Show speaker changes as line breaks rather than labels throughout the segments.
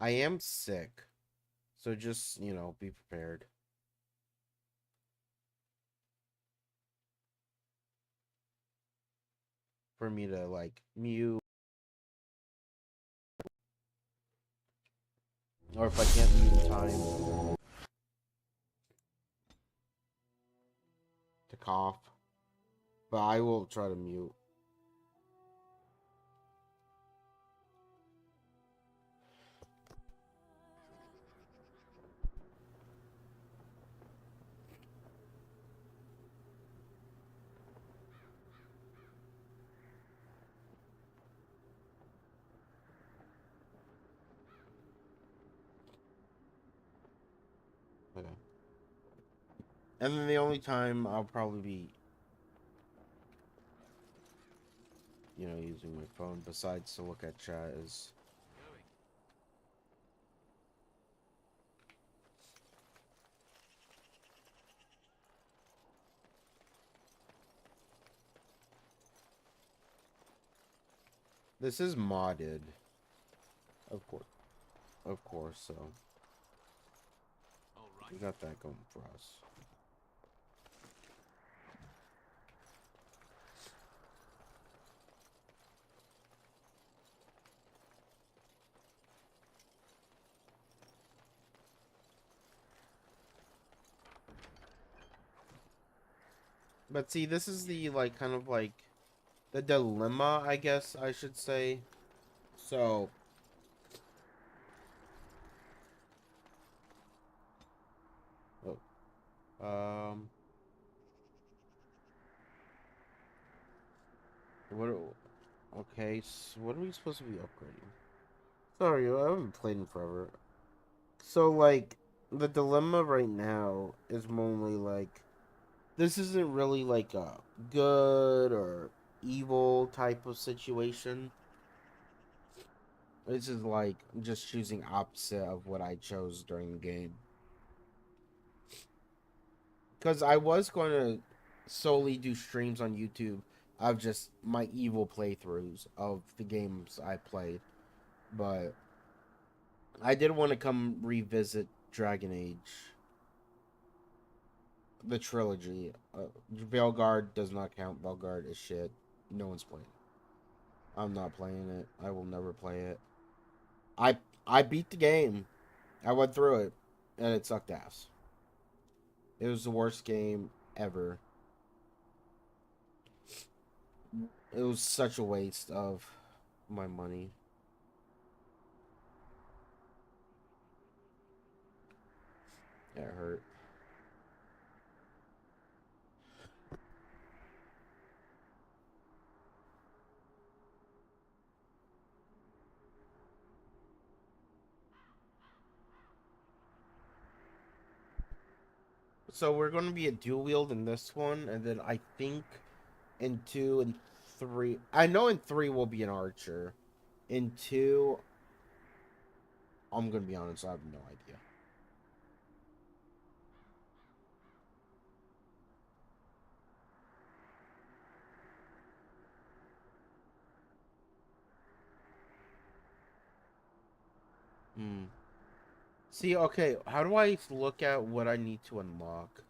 I am sick. So just, be prepared for me to like mute, or if I can't mute in time to cough. But I will try to mute. Okay. And then the only time I'll probably be, using my phone besides to look at chat is. This is modded. Of course. Of course, so we got that going for us. But see, this is the like kind of like the dilemma, I guess I should say. So, oh, um, what? Okay, so what are we supposed to be upgrading? Sorry, I haven't played in forever. So, like, the dilemma right now is mainly like this isn't really like a good or evil type of situation. This is like just choosing opposite of what I chose during the game. Because I was going to solely do streams on YouTube of just my evil playthroughs of the games I played. But I did want to come revisit Dragon Age, the trilogy. Veilguard does not count. Veilguard is shit. No one's playing it. I'm not playing it. I will never play it. I I beat the game. I went through it, and it sucked ass. It was the worst game ever. It was such a waste of my money. It hurt. So we're going to be a dual wield in this one, and then I think in two and three. I know in three we'll be an archer. In two, I'm going to be honest, I have no idea. Hmm. See, okay, how do I look at what I need to unlock?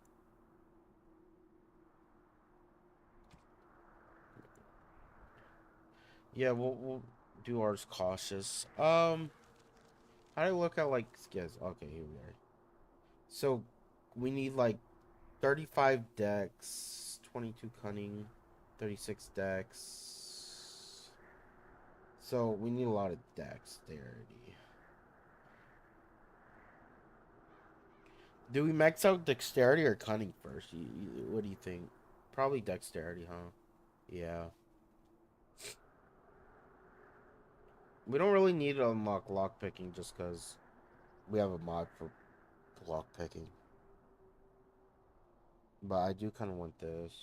Yeah, we'll do ours cautious. How do I look at like skills? Okay, here we are. So we need like 35 dex, 22 cunning, 36 dex. So we need a lot of dexterity. Do we max out dexterity or cunning first? What do you think? Probably dexterity, huh? Yeah. We don't really need to unlock lockpicking just because we have a mod for lockpicking. But I do kind of want this.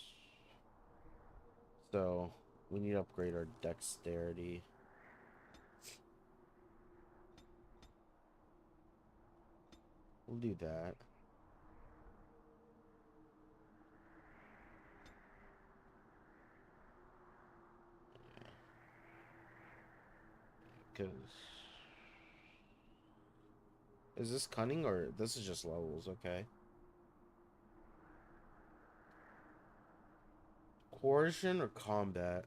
So we need to upgrade our dexterity. We'll do that. Because Is this cunning or this is just levels? Okay. Coercion or combat?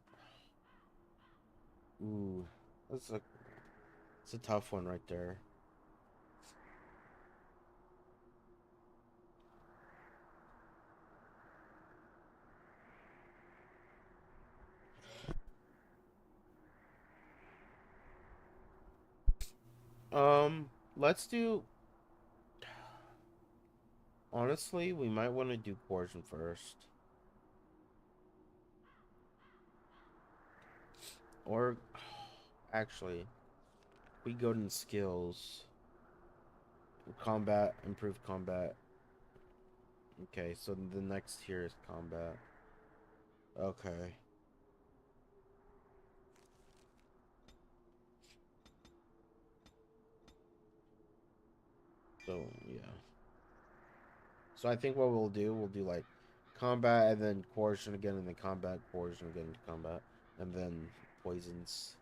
Ooh, that's a it's a tough one right there. Let's do. Honestly, we might want to do coercion first, or actually, we go to skills, combat, improved combat. Okay, so the next tier is combat. Okay. So yeah. So I think what we'll do like combat and then coercion again and then combat, coercion again, combat, and then poisons.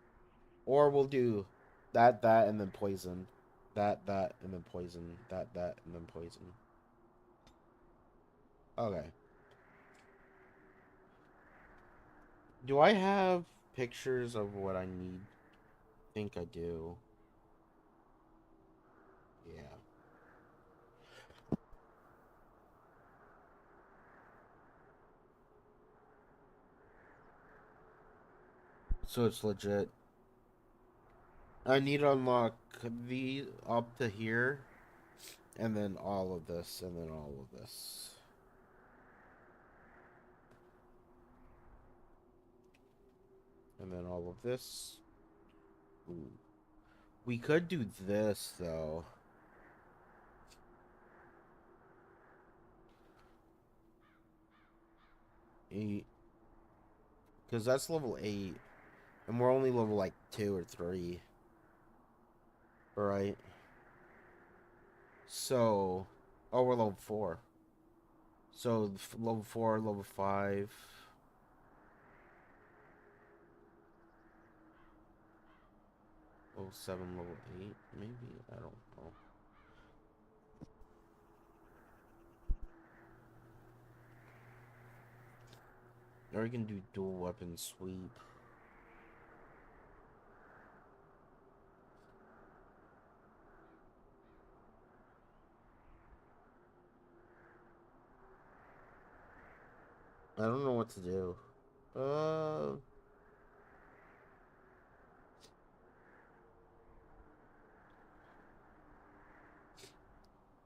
Or we'll do that, and then poison. That, and then poison. That, and then poison. Okay. Do I have pictures of what I need? I think I do. Yeah. So it's legit. I need to unlock the up to here, and then all of this, and then all of this. And then all of this. Ooh. We could do this, though. Eight. Because that's level 8. And we're only level, like, 2 or 3. Right? So... Oh, we're level 4. So, level 4, level 5... Level 7, level 8, maybe? I don't know. Or we can do dual weapon sweep. I don't know what to do. Uh...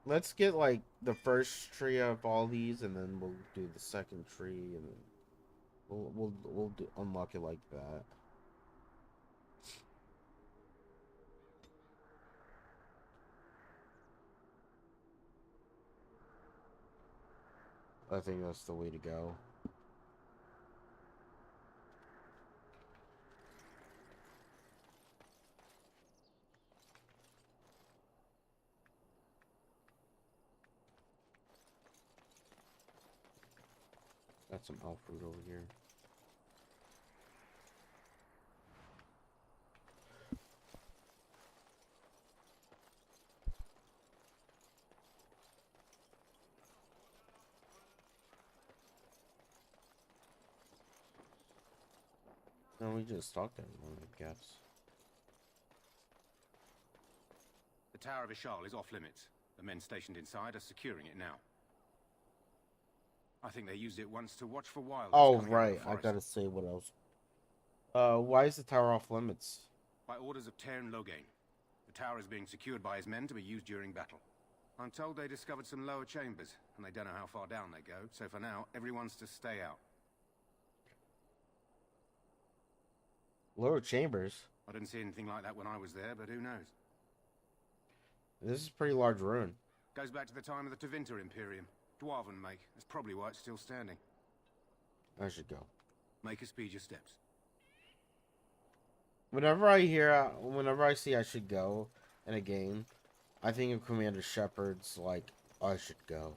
Let's get, like, the first tree of all these, and then we'll do the second tree, and then unlock it like that. I think that's the way to go. Got some elf fruit over here. No, we just talked to everyone, I guess.
The Tower of Ishal is off limits. The men stationed inside are securing it now. I think they used it once to watch for wilders.
Oh, right. I gotta say what else. Why is the tower off limits?
By orders of Tairn Loghain. The tower is being secured by his men to be used during battle. I'm told they discovered some lower chambers, and they don't know how far down they go, so for now, everyone's to stay out.
Lower chambers?
I didn't see anything like that when I was there, but who knows?
This is a pretty large ruin.
Goes back to the time of the Tevinter Imperium. Dwarven make. That's probably why it's still standing.
I should go.
Make us speed your steps.
Whenever I see I should go in a game, I think of Commander Shepard's, like, I should go.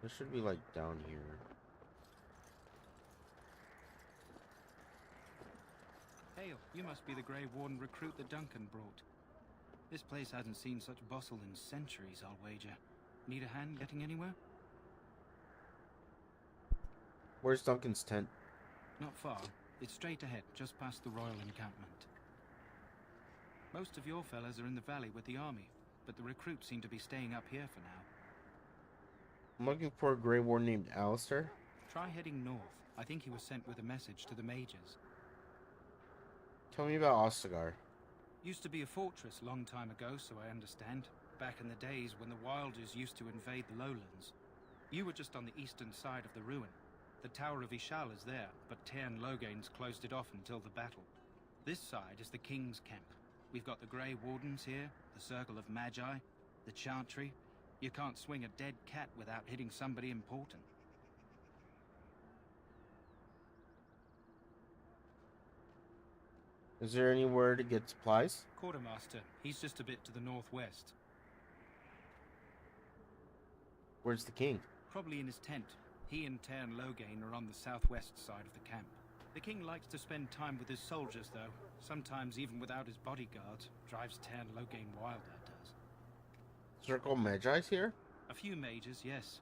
It should be like down here.
Hail, you must be the Grey Warden recruit that Duncan brought. This place hasn't seen such bustle in centuries, I'll wager. Need a hand getting anywhere?
Where's Duncan's tent?
Not far. It's straight ahead, just past the royal encampment. Most of your fellas are in the valley with the army, but the recruits seem to be staying up here for now.
I'm looking for a Grey Warden named Alistair.
Try heading north. I think he was sent with a message to the mages.
Tell me about Ostagar.
Used to be a fortress long time ago, so I understand. Back in the days when the Wilders used to invade the lowlands. You were just on the eastern side of the ruin. The Tower of Ishal is there, but Tairn Logain's closed it off until the battle. This side is the King's camp. We've got the Grey Wardens here, the Circle of Magi, the Chantry. You can't swing a dead cat without hitting somebody important.
Is there anywhere to get supplies?
Quartermaster, he's just a bit to the northwest.
Where's the king?
Probably in his tent. He and Tairn Logain are on the southwest side of the camp. The king likes to spend time with his soldiers, though. Sometimes even without his bodyguards. Drives Tairn Logain wild, that does.
Circle Magi's here?
A few mages, yes.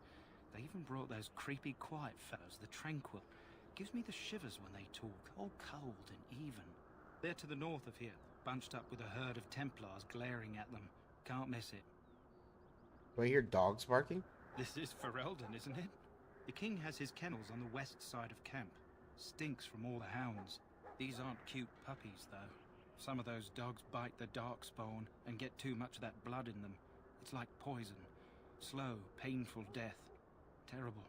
They even brought those creepy quiet fellows, the Tranquil. Gives me the shivers when they talk, all cold and even. They're to the north of here, bunched up with a herd of Templars glaring at them. Can't miss it.
Do I hear dogs barking?
This is Ferelden, isn't it? The king has his kennels on the west side of camp. Stinks from all the hounds. These aren't cute puppies, though. Some of those dogs bite the darkspawn and get too much of that blood in them. It's like poison. Slow, painful death. Terrible.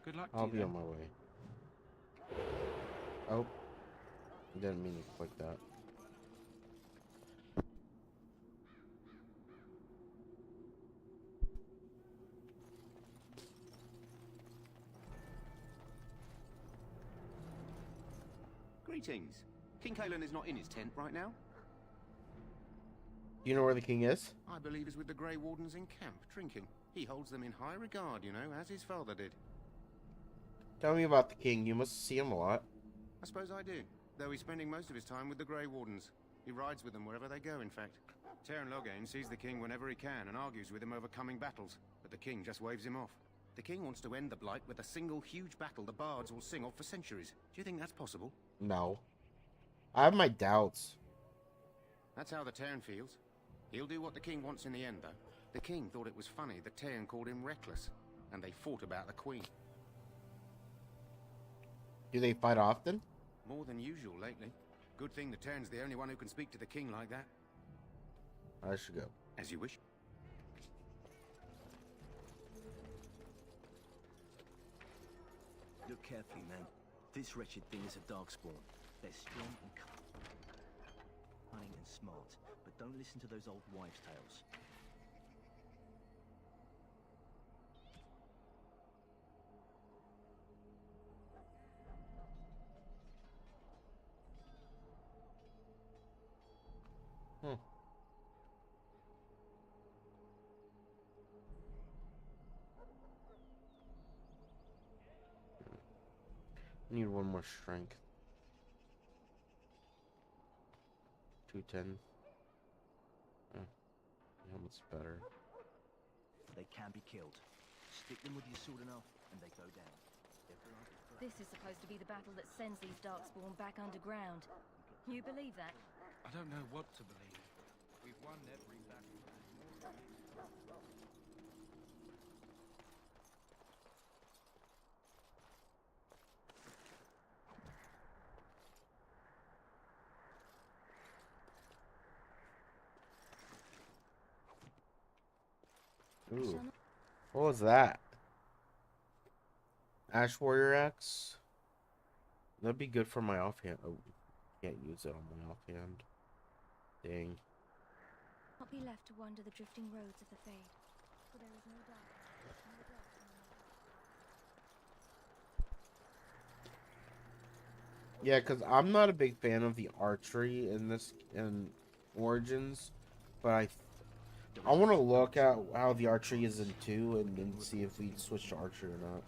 Good luck to you.
I'll be on my way. Oh. Didn't mean to click that.
Greetings. King Cailan is not in his tent right now.
Do you know where the king is?
I believe he's with the Grey Wardens in camp, drinking. He holds them in high regard, you know, as his father did.
Tell me about the king. You must see him a lot.
I suppose I do, though he's spending most of his time with the Grey Wardens. He rides with them wherever they go, in fact. Tairn Logain sees the king whenever he can and argues with him over coming battles, but the king just waves him off. The king wants to end the Blight with a single huge battle the bards will sing of for centuries. Do you think that's possible?
No. I have my doubts.
That's how the Tairn feels. He'll do what the king wants in the end, though. The king thought it was funny that Tairn called him reckless, and they fought about the queen.
Do they fight often?
More than usual lately. Good thing the Tairn's the only one who can speak to the king like that.
I should go.
As you wish.
Look carefully, man. This wretched thing is a darkspawn. They're strong and cunning and smart, but don't listen to those old wives' tales.
I need one more strength. 210. Oh, helmet's better.
They can be killed. Stick them with your sword enough, and they go down.
This is supposed to be the battle that sends these darkspawn back underground. You believe that?
I don't know what to believe. We've won every battle.
Ooh. What was that? Ash Warrior Axe? That'd be good for my offhand. Oh, can't use it on my offhand. Dang.
Not be left to wander the drifting roads of the Fade, for there is no dark.
Yeah, because I'm not a big fan of the archery in this in Origins, but I want to look at how the archery is in 2 and then see if we switch to archery or not.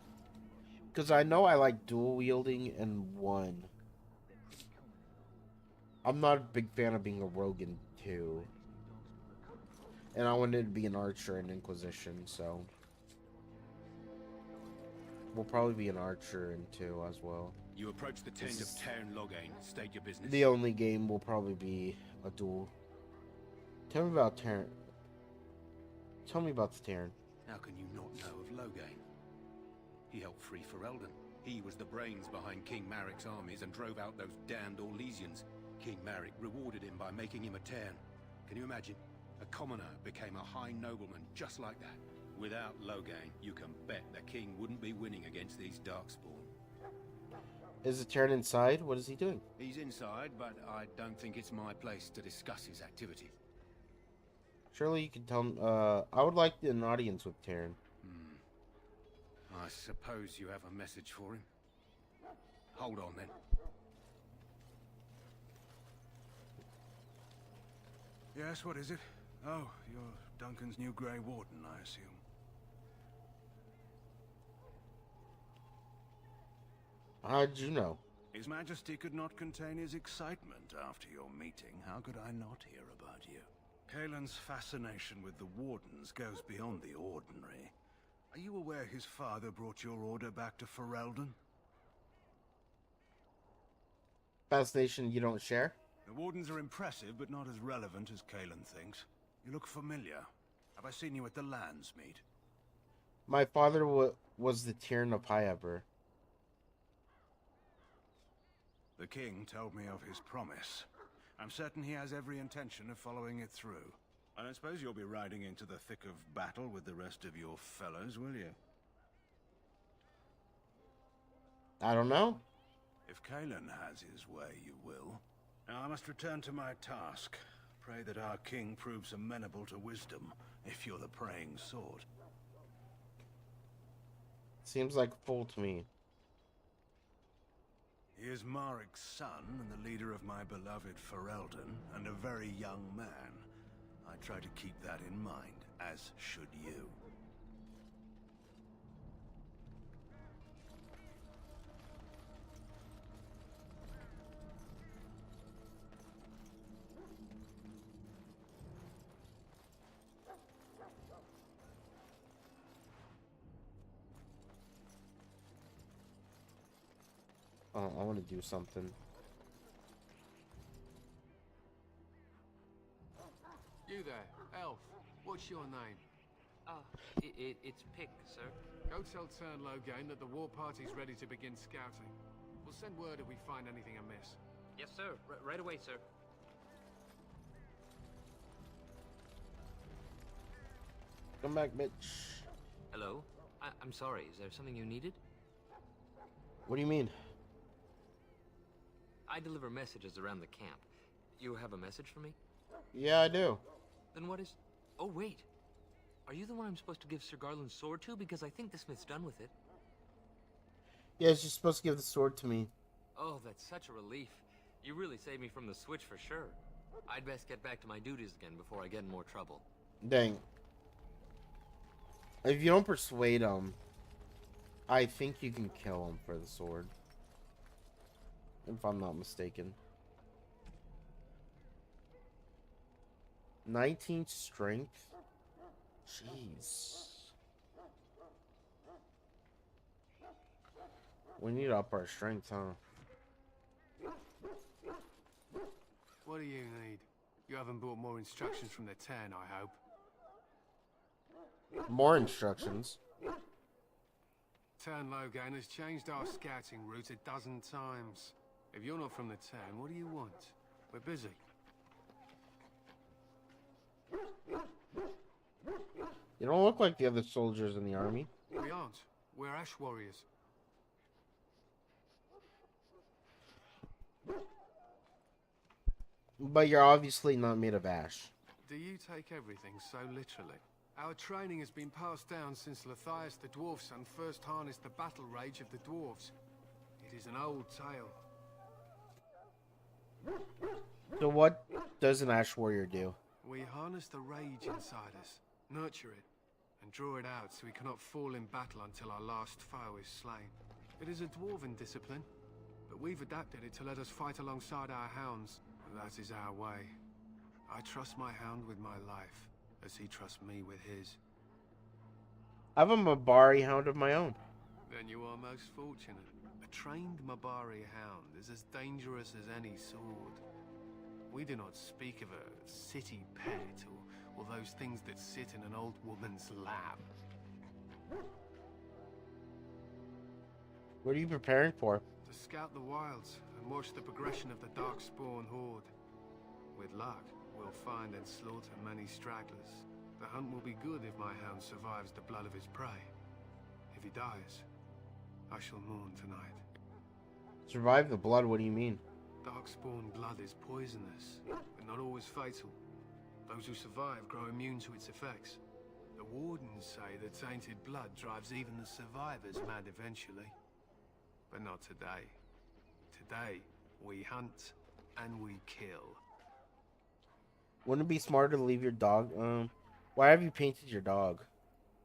Because I know I like dual wielding in 1. I'm not a big fan of being a rogue in 2. And I wanted to be an archer in Inquisition, so... We'll probably be an archer in 2 as well.
You approach the tent of Tairn Loghain. State your business.
The only game will probably be a duel. Tell me about Tairn. Tell me about the Tairn.
How can you not know of Loghain? He helped free Ferelden. He was the brains behind King Maric's armies and drove out those damned Orlesians. King Maric rewarded him by making him a Tairn. Can you imagine? A commoner became a high nobleman just like that. Without Loghain, you can bet the king wouldn't be winning against these Darkspawn.
Is the Tairn inside? What is he doing?
He's inside, but I don't think it's my place to discuss his activity.
Surely you can tell him. I would like an audience with Tairn.
I suppose you have a message for him. Hold on, then.
Yes, what is it? Oh, you're Duncan's new Grey Warden, I assume.
How did you know?
His Majesty could not contain his excitement after your meeting. How could I not hear about you? Kaelin's fascination with the Wardens goes beyond the ordinary. Are you aware his father brought your order back to Ferelden?
Fascination you don't share?
The Wardens are impressive, but not as relevant as Kaelin thinks. You look familiar. Have I seen you at the Lands meet?
My father was the Tairn of Highever.
The king told me of his promise. I'm certain he has every intention of following it through. I don't suppose you'll be riding into the thick of battle with the rest of your fellows, will you?
I don't know.
If Kaelin has his way, you will. Now I must return to my task. Pray that our king proves amenable to wisdom, if you're the praying sort.
Seems like a fool to me.
He is Maric's son, and the leader of my beloved Ferelden, and a very young man. I try to keep that in mind, as should you.
Oh, I want to do something.
You there, elf. What's your name?
It's Pick, sir.
Go tell Tairn Loghain that the war party's ready to begin scouting. We'll send word if we find anything amiss.
Yes, sir. Right away, sir.
Come back, bitch.
Hello? I'm sorry, is there something you needed?
What do you mean?
I deliver messages around the camp. You have a message for me?
Yeah, I do.
Then what is... Oh, wait. Are you the one I'm supposed to give Sir Garland's sword to? Because I think the smith's done with it.
Yes, you're supposed to give the sword to me.
Oh, that's such a relief. You really saved me from the switch for sure. I'd best get back to my duties again before I get in more trouble.
Dang. If you don't persuade him, I think you can kill him for the sword. If I'm not mistaken. 19 strength? Jeez. We need to up our strength, huh?
What do you need? You haven't brought more instructions from the Tairn, I hope.
More instructions.
Tairn Loghain has changed our scouting route a dozen times. If you're not from the town, what do you want? We're busy.
You don't look like the other soldiers in the army.
We aren't. We're Ash Warriors.
But you're obviously not made of ash.
Do you take everything so literally? Our training has been passed down since Lathias the Dwarf Son first harnessed the battle rage of the dwarves. It is an old tale.
So what does an ash warrior do?
We harness the rage inside us, nurture it, and draw it out so we cannot fall in battle until our last foe is slain. It is a dwarven discipline, but we've adapted it to let us fight alongside our hounds. That is our way. I trust my hound with my life, as he trusts me with his.
I have a Mabari hound of my own.
Then you are most fortunate. A trained Mabari hound is as dangerous as any sword. We do not speak of a city pet or those things that sit in an old woman's lap.
What are you preparing for?
To scout the wilds and watch the progression of the Darkspawn horde. With luck, we'll find and slaughter many stragglers. The hunt will be good if my hound survives the blood of his prey. If he dies, I shall mourn tonight.
Survive the blood? What do you mean?
Darkspawn blood is poisonous, but not always fatal. Those who survive grow immune to its effects. The wardens say that tainted blood drives even the survivors mad eventually. But not today. Today, we hunt and we kill.
Wouldn't it be smarter to leave your dog? Why have you painted your dog?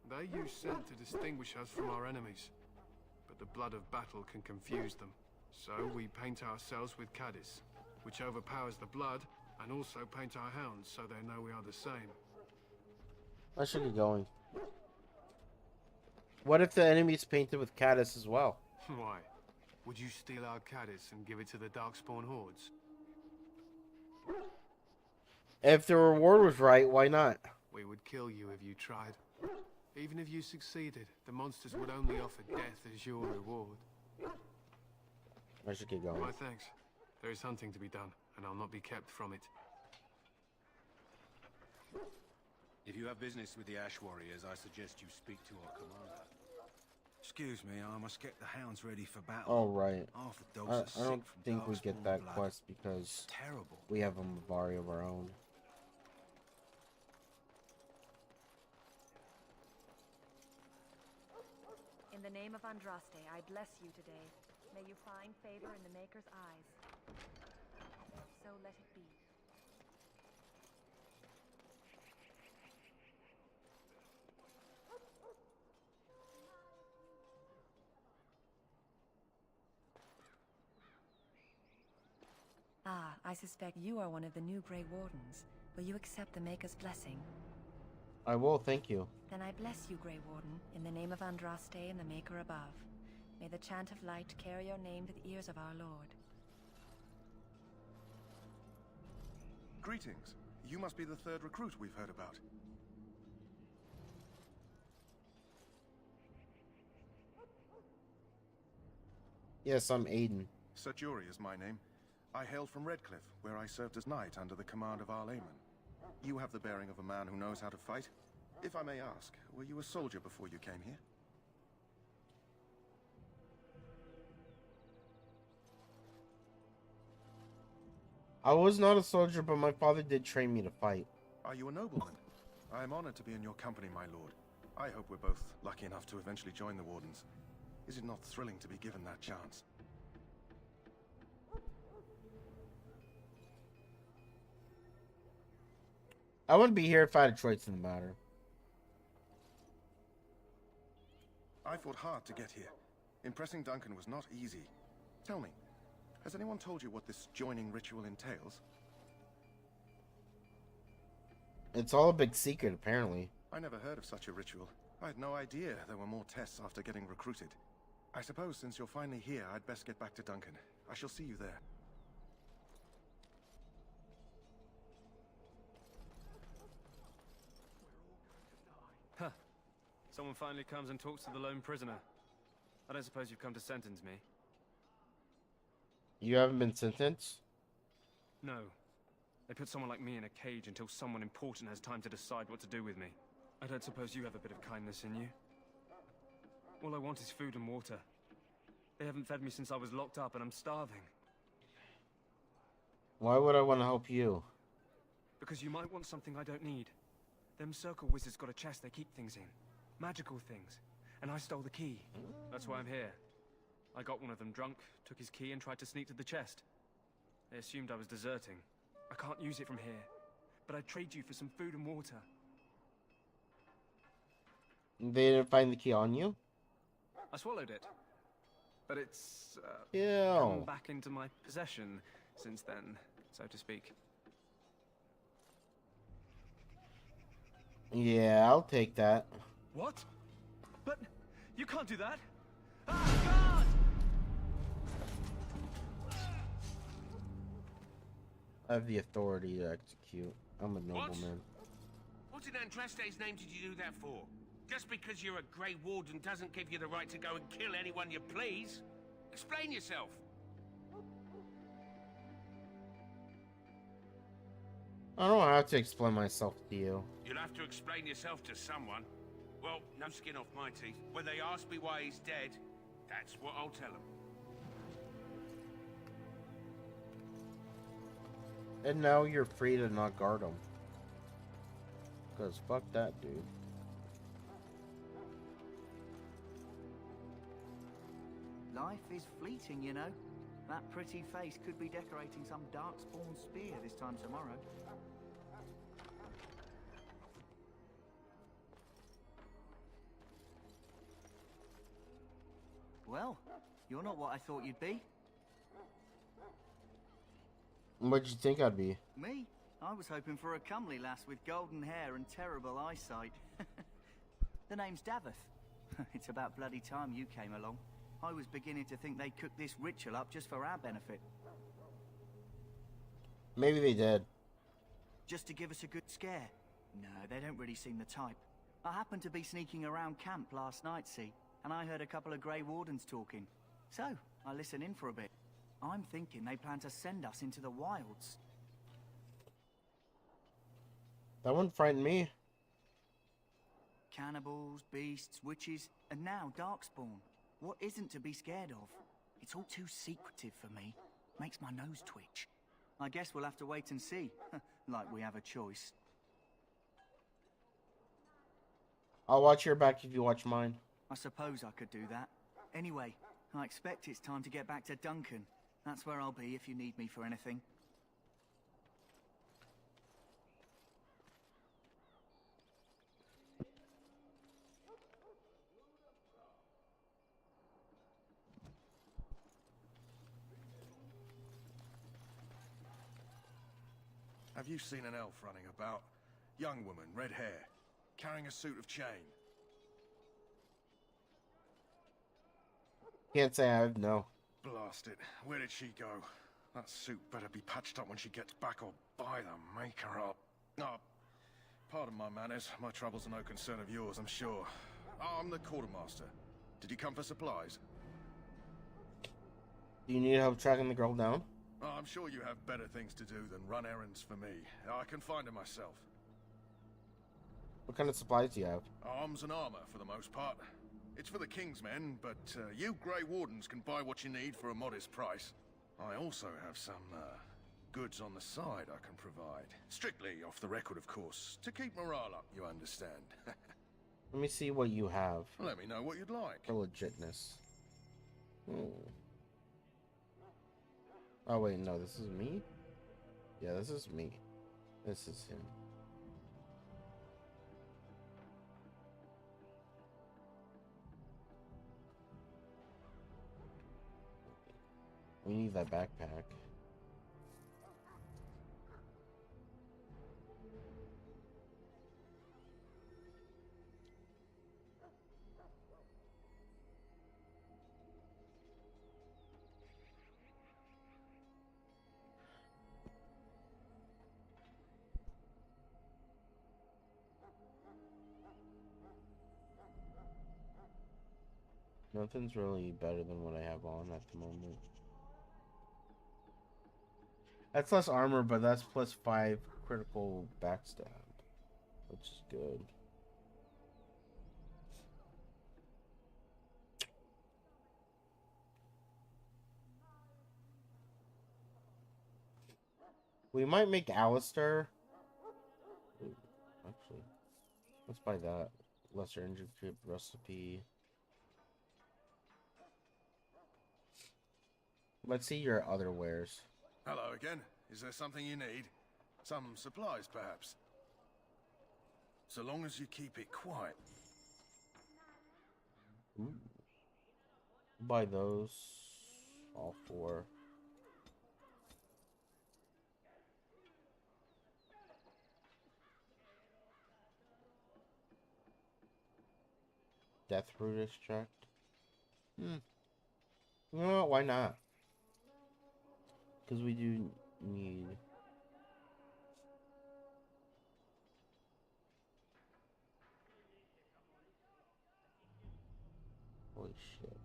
They use scent to distinguish us from our enemies. But the blood of battle can confuse them. So we paint ourselves with Caddis, which overpowers the blood, and also paint our hounds so they know we are the same.
I should get going. What if the enemy's painted with Caddis as well?
Why? Would you steal our Caddis and give it to the Darkspawn hordes?
If the reward was right, why not?
We would kill you if you tried. Even if you succeeded, the monsters would only offer death as your reward.
I should get going.
My thanks. There is hunting to be done, and I'll not be kept from it.
If you have business with the Ash Warriors, I suggest you speak to our commander.
Excuse me, I must get the hounds ready for battle.
Oh, right.
Half the dogs are
I don't
sick from
think we get
Darkspawn
that
blood.
quest because
Terrible.
we have a Mabari of our own.
In the name of Andraste, I bless you today. May you find favor in the Maker's eyes. So let it be. Ah, I suspect you are one of the new Grey Wardens. Will you accept the Maker's blessing?
I will, thank you.
Then I bless you, Grey Warden, in the name of Andraste and the Maker above. May the chant of light carry your name to the ears of our Lord.
Greetings. You must be the third recruit we've heard about.
Yes, I'm Aiden.
Sir Jury is my name. I hail from Redcliffe, where I served as knight under the command of Arl Eamon. You have the bearing of a man who knows how to fight. If I may ask, were you a soldier before you came here?
I was not a soldier, but my father did train me to fight.
Are you a nobleman? I am honored to be in your company, my lord. I hope we're both lucky enough to eventually join the Wardens. Is it not thrilling to be given that chance?
I wouldn't be here if I had a choice in the matter.
I fought hard to get here. Impressing Duncan was not easy. Tell me, has anyone told you what this joining ritual entails?
It's all a big secret, apparently.
I never heard of such a ritual. I had no idea there were more tests after getting recruited. I suppose since you're finally here, I'd best get back to Duncan. I shall see you there.
Huh. Someone finally comes and talks to the lone prisoner. I don't suppose you've come to sentence me.
You haven't been sentenced?
No. They put someone like me in a cage until someone important has time to decide what to do with me. I don't suppose you have a bit of kindness in you? All I want is food and water. They haven't fed me since I was locked up and I'm starving.
Why would I want to help you?
Because you might want something I don't need. Them circle wizards got a chest they keep things in. Magical things. And I stole the key. That's why I'm here. I got one of them drunk, took his key and tried to sneak to the chest. They assumed I was deserting. I can't use it from here. but I'd trade you for some food and water.
They didn't find the key on you?
I swallowed it. But it's,
Yeah.
come back into my possession since then, so to speak.
Yeah, I'll take that.
What? But you can't do that! Ah, God!
I have the authority to execute. I'm a nobleman.
What in Andraste's name did you do that for? Just because you're a Grey Warden doesn't give you the right to go and kill anyone you please. Explain yourself.
I don't have to explain myself to you.
You'll have to explain yourself to someone. Well, no skin off my teeth. When they ask me why he's dead, that's what I'll tell them.
And now you're free to not guard him. Because fuck that dude.
Life is fleeting, you know. That pretty face could be decorating some darkspawn spear this time tomorrow. Well, you're not what I thought you'd be.
What'd you think I'd be?
Me? I was hoping for a comely lass with golden hair and terrible eyesight. The name's Daveth. It's about bloody time you came along. I was beginning to think they cooked this ritual up just for our benefit.
Maybe they did.
Just to give us a good scare? No, they don't really seem the type. I happened to be sneaking around camp last night, see, and I heard a couple of Grey Wardens talking. So, I listened in for a bit. I'm thinking they plan to send us into the wilds.
That wouldn't frighten me.
Cannibals, beasts, witches, and now Darkspawn. What isn't to be scared of? It's all too secretive for me. Makes my nose twitch. I guess we'll have to wait and see. Like we have a choice.
I'll watch your back if you watch mine.
I suppose I could do that. Anyway, I expect it's time to get back to Duncan. That's where I'll be if you need me for anything.
Have you seen an elf running about? Young woman, red hair, carrying a suit of chain.
Can't say I have, no.
Blast it. Where did she go? That suit better be patched up when she gets back, or by the maker up. Oh, pardon my manners. My troubles are no concern of yours, I'm sure. Oh, I'm the quartermaster. Did you come for supplies?
Do you need help tracking the girl down?
Oh, I'm sure you have better things to do than run errands for me. I can find her myself.
What kind of supplies do you have?
Arms and armor, for the most part. It's for the King's men, but you Grey Wardens can buy what you need for a modest price. I also have some goods on the side I can provide. Strictly off the record, of course. To keep morale up, you understand.
Let me see what you have.
Let me know what you'd like.
For legitness. Oh wait, no, this is me? Yeah, this is me. This is him. We need that backpack. Nothing's really better than what I have on at the moment. That's less armor, but that's plus 5 critical backstab, which is good. We might make Alistair. Ooh, actually, let's buy that. Lesser injured creep recipe. Let's see your other wares.
Hello again. Is there something you need? Some supplies, perhaps. So long as you keep it quiet.
Ooh. Buy those. All 4. Death root extract. No, why not? Because we do need. Holy shit.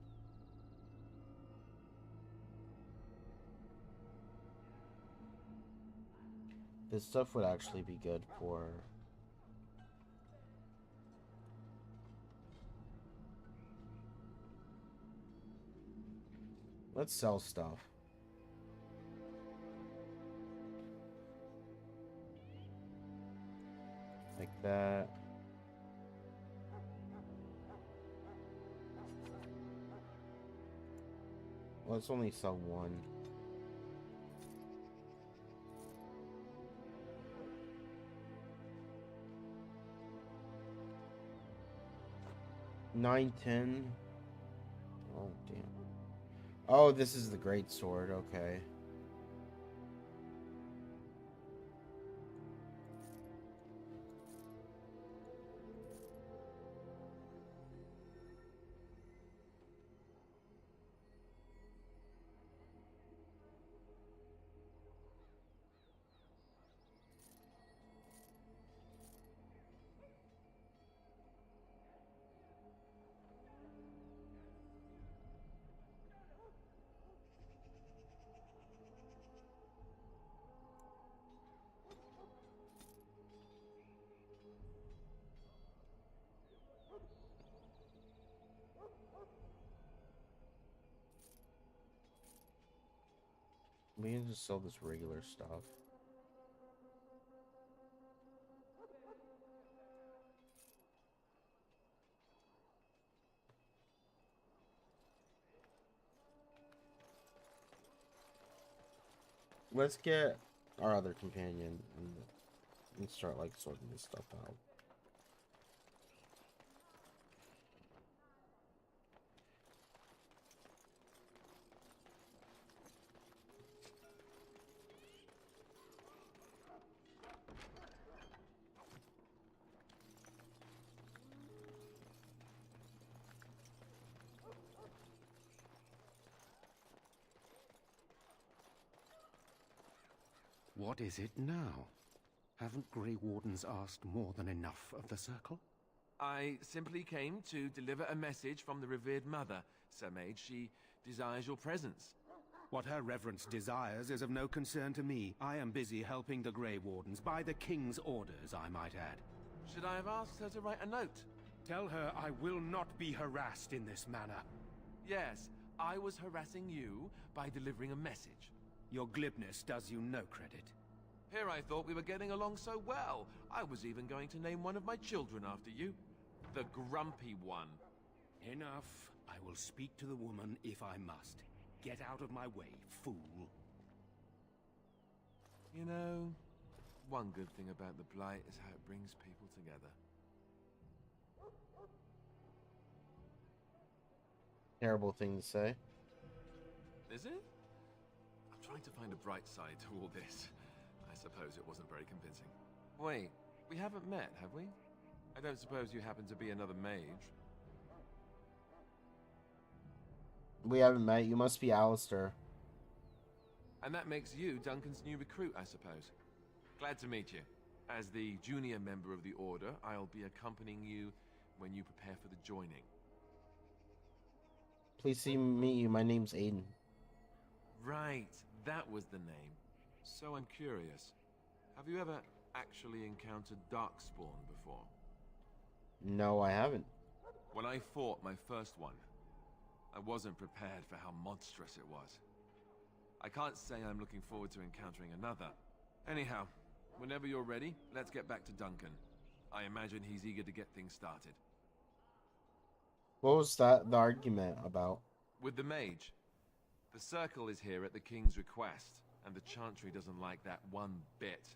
This stuff would actually be good for. Let's sell stuff. Like that. Let's only sell 1. $9, $10. Oh damn. Oh, this is the great sword. Okay. We can just sell this regular stuff. Let's get our other companion and start like sorting this stuff out.
What is it now? Haven't Grey Wardens asked more than enough of the Circle?
I simply came to deliver a message from the revered mother, Sir Mage. She desires your presence.
What her reverence desires is of no concern to me. I am busy helping the Grey Wardens, by the King's orders, I might add.
Should I have asked her to write a note?
Tell her I will not be harassed in this manner.
Yes, I was harassing you by delivering a message.
Your glibness does you no credit.
Here I thought we were getting along so well. I was even going to name one of my children after you. The Grumpy One.
Enough. I will speak to the woman if I must. Get out of my way, fool.
You know, one good thing about the Blight is how it brings people together.
Terrible thing to say.
Is it? I'm trying to find a bright side to all this. I suppose it wasn't very convincing. Wait, we haven't met, have we? I don't suppose you happen to be another mage?
We haven't met. You must be Alistair.
And that makes you Duncan's new recruit, I suppose. Glad to meet you. As the junior member of the Order, I'll be accompanying you when you prepare for the joining.
Please see meet you. My name's Aiden.
Right, that was the name. So I'm curious. Have you ever actually encountered Darkspawn before?
No, I haven't.
When I fought my first one, I wasn't prepared for how monstrous it was. I can't say I'm looking forward to encountering another. Anyhow, whenever you're ready, let's get back to Duncan. I imagine he's eager to get things started.
What was the argument about?
With the mage. The Circle is here at the King's request, and the Chantry doesn't like that one bit.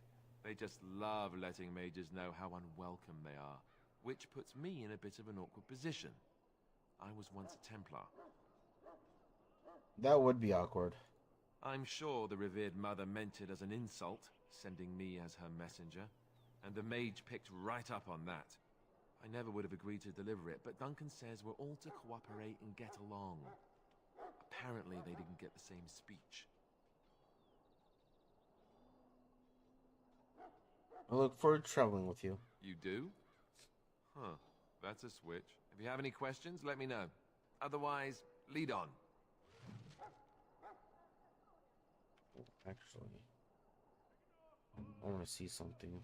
They just love letting mages know how unwelcome they are, which puts me in a bit of an awkward position. I was once a Templar.
That would be awkward.
I'm sure the revered mother meant it as an insult, sending me as her messenger, and the mage picked right up on that. I never would have agreed to deliver it, but Duncan says we're all to cooperate and get along. Apparently they didn't get the same speech.
I look forward to traveling with you.
You do? Huh. That's a switch. If you have any questions, let me know. Otherwise, lead on.
Actually, I want to see something.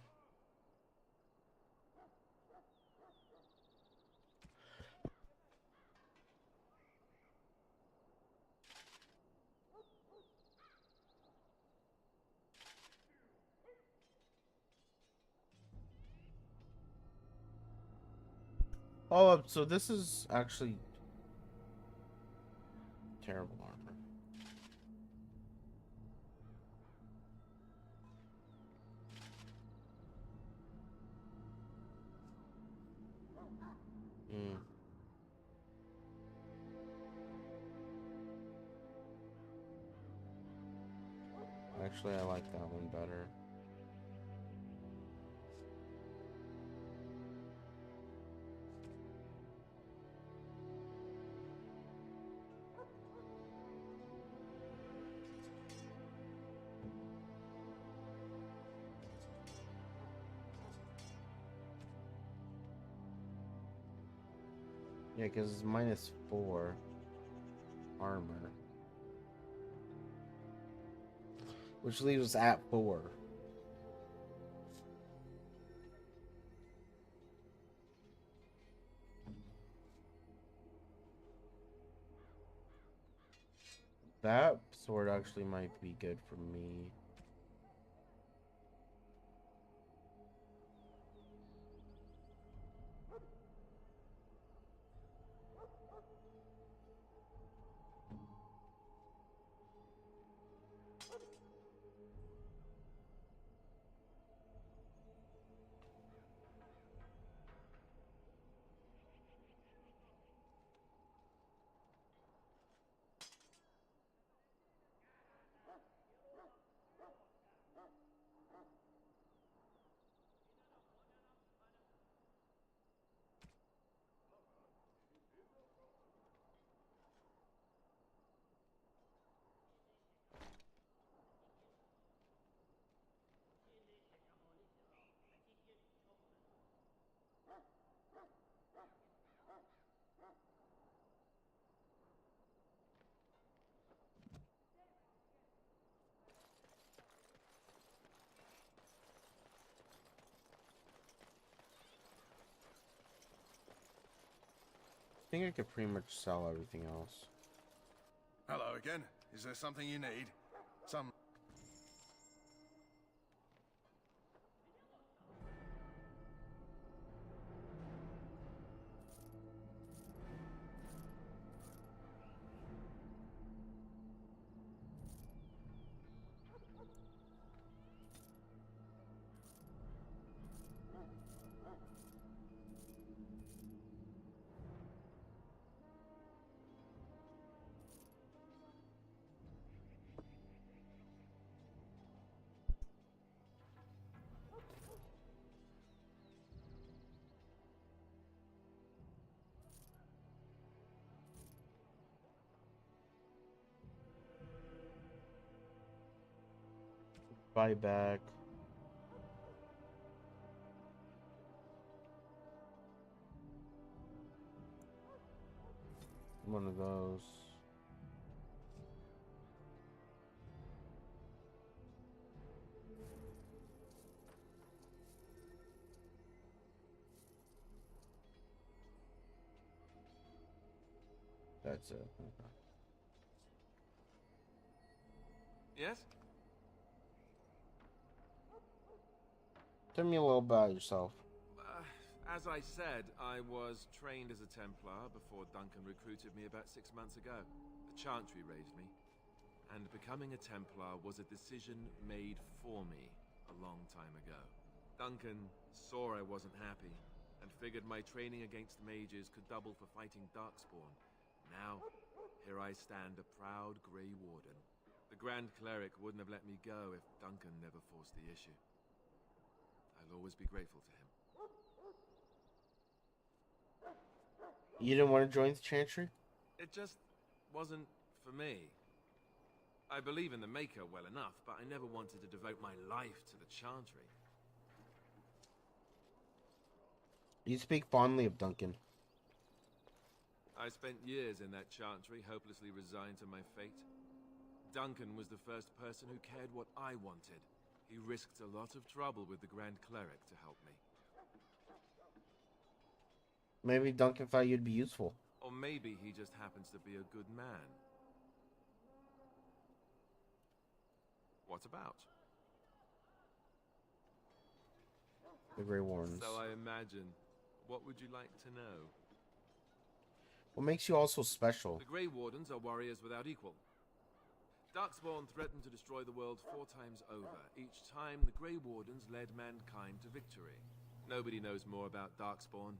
Oh, so this is actually terrible armor. Actually, I like that one better. Yeah, because it's -4 armor. Which leaves us at 4. That sword actually might be good for me. I think I could pretty much sell everything else.
Hello again. Is there something you need? Some...
Buy back. One of those. That's it. Okay.
Yes?
Tell me a little about yourself.
As I said, I was trained as a Templar before Duncan recruited me about 6 months ago. The Chantry raised me. And becoming a Templar was a decision made for me. a long time ago. Duncan saw I wasn't happy, and figured my training against mages could double for fighting Darkspawn. Now, here I stand, a proud Grey Warden. The Grand Cleric wouldn't have let me go if Duncan never forced the issue. I'll always be grateful to him.
You didn't want to join the Chantry?
It just wasn't for me. I believe in the Maker well enough, but I never wanted to devote my life to the Chantry.
You speak fondly of Duncan.
I spent years in that Chantry, hopelessly resigned to my fate. Duncan was the first person who cared what I wanted. He risked a lot of trouble with the Grand Cleric to help me.
Maybe Duncan thought you'd be useful.
Or maybe he just happens to be a good man. What about?
The Grey Wardens.
So I imagine. What would you like to know?
What makes you all so special?
The Grey Wardens are warriors without equal. Darkspawn threatened to destroy the world 4 times over. Each time, the Grey Wardens led mankind to victory. Nobody knows more about Darkspawn,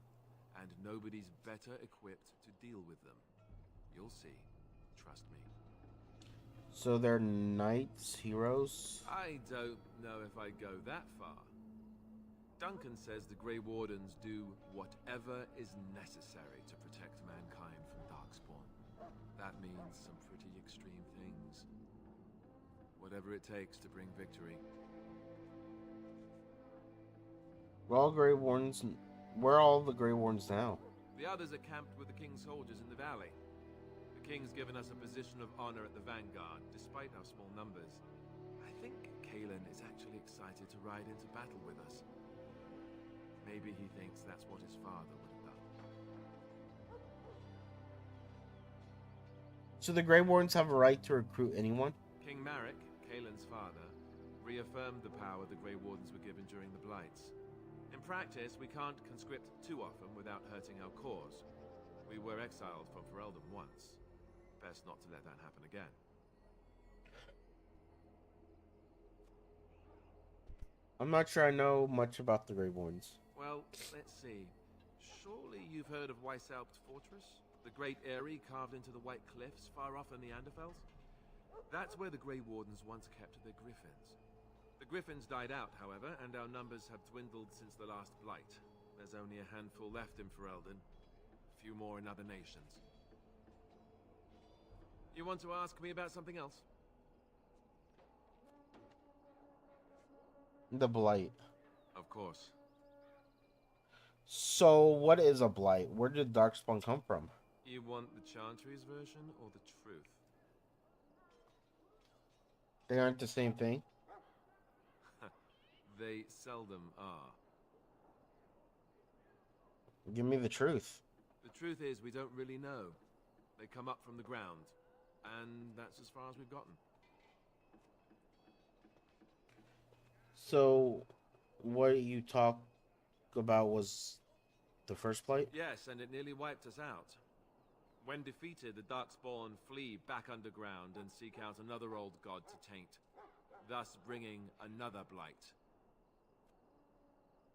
and nobody's better equipped to deal with them. You'll see. Trust me.
So they're knights, heroes?
I don't know if I go that far. Duncan says the Grey Wardens do whatever is necessary to protect mankind from Darkspawn. That means some pretty extreme things. Whatever it takes to bring victory.
Where are all the Grey Wardens now?
The others are camped with the King's soldiers in the valley. The King's given us a position of honor at the vanguard, despite our small numbers. I think Cailan is actually excited to ride into battle with us. Maybe he thinks that's what his father would have done.
So the Grey Wardens have a right to recruit anyone?
King Marek, Cailan's father, reaffirmed the power the Grey Wardens were given during the Blights. In practice, we can't conscript too often without hurting our cause. We were exiled from Ferelden once. Best not to let that happen again.
I'm not sure I know much about the Grey Wardens.
Well, let's see. Surely you've heard of Weishaupt Fortress? The great eyrie carved into the White Cliffs far off in the Anderfels? That's where the Grey Wardens once kept their griffins. The griffins died out, however, and our numbers have dwindled since the last Blight. There's only a handful left in Ferelden. A few more in other nations. You want to ask me about something else?
The Blight.
Of course.
So, what is a Blight? Where did Darkspawn come from?
You want the Chantry's version or the truth?
They aren't the same thing?
They seldom are.
Give me the truth.
The truth is, we don't really know. They come up from the ground, and that's as far as we've gotten.
So, what you talk about was the first Blight?
Yes, and it nearly wiped us out. When defeated, the Darkspawn flee back underground and seek out another old god to taint, thus bringing another Blight.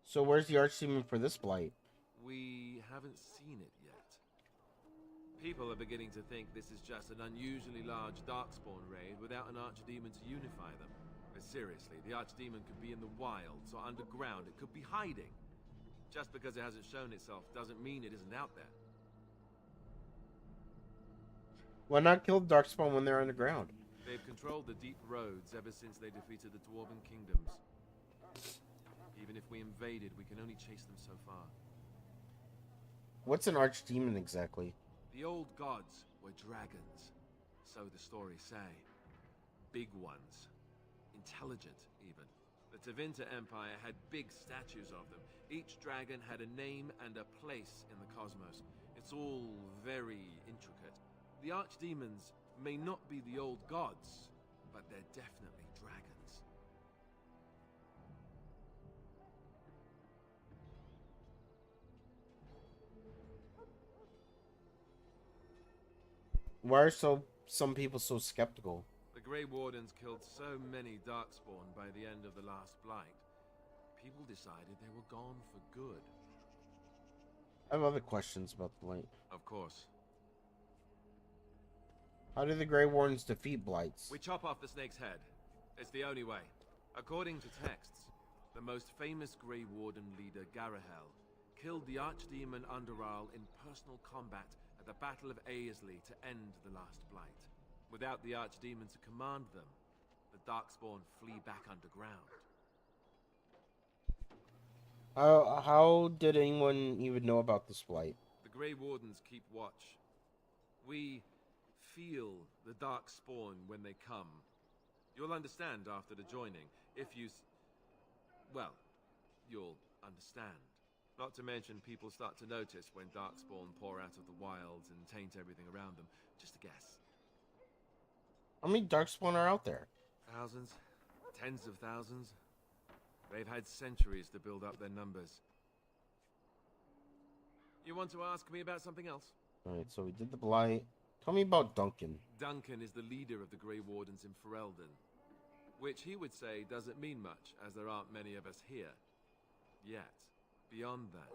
So where's the Archdemon for this Blight?
We haven't seen it yet. People are beginning to think this is just an unusually large Darkspawn raid without an Archdemon to unify them. But seriously, the Archdemon could be in the wilds or underground. It could be hiding. Just because it hasn't shown itself doesn't mean it isn't out there.
Why not kill Darkspawn when they're underground?
They've controlled the deep roads ever since they defeated the Dwarven kingdoms. Even if we invaded, we can only chase them so far.
What's an Archdemon exactly?
The old gods were dragons, so the stories say. Big ones. Intelligent, even. The Tevinter Empire had big statues of them. Each dragon had a name and a place in the cosmos. It's all very intricate. The Archdemons may not be the old gods, but they're definitely dragons.
Why are some people so skeptical?
The Grey Wardens killed so many Darkspawn by the end of the last Blight, people decided they were gone for good.
I have other questions about the Blight.
Of course.
How do the Grey Wardens defeat Blights?
We chop off the snake's head. It's the only way. According to texts, the most famous Grey Warden leader, Garahel, killed the Archdemon Underal in personal combat at the Battle of Aesley to end the last Blight. Without the Archdemon to command them, the Darkspawn flee back underground.
How did anyone even know about this Blight?
The Grey Wardens keep watch. We feel the Darkspawn when they come. You'll understand after the joining, if you... well, you'll understand. Not to mention people start to notice when Darkspawn pour out of the wilds and taint everything around them. Just a guess.
How many Darkspawn are out there?
Thousands. Tens of thousands. They've had centuries to build up their numbers. You want to ask me about something else?
Alright, so we did the Blight. Tell me about Duncan.
Duncan is the leader of the Grey Wardens in Ferelden. Which he would say doesn't mean much, as there aren't many of us here. Yet. Beyond that,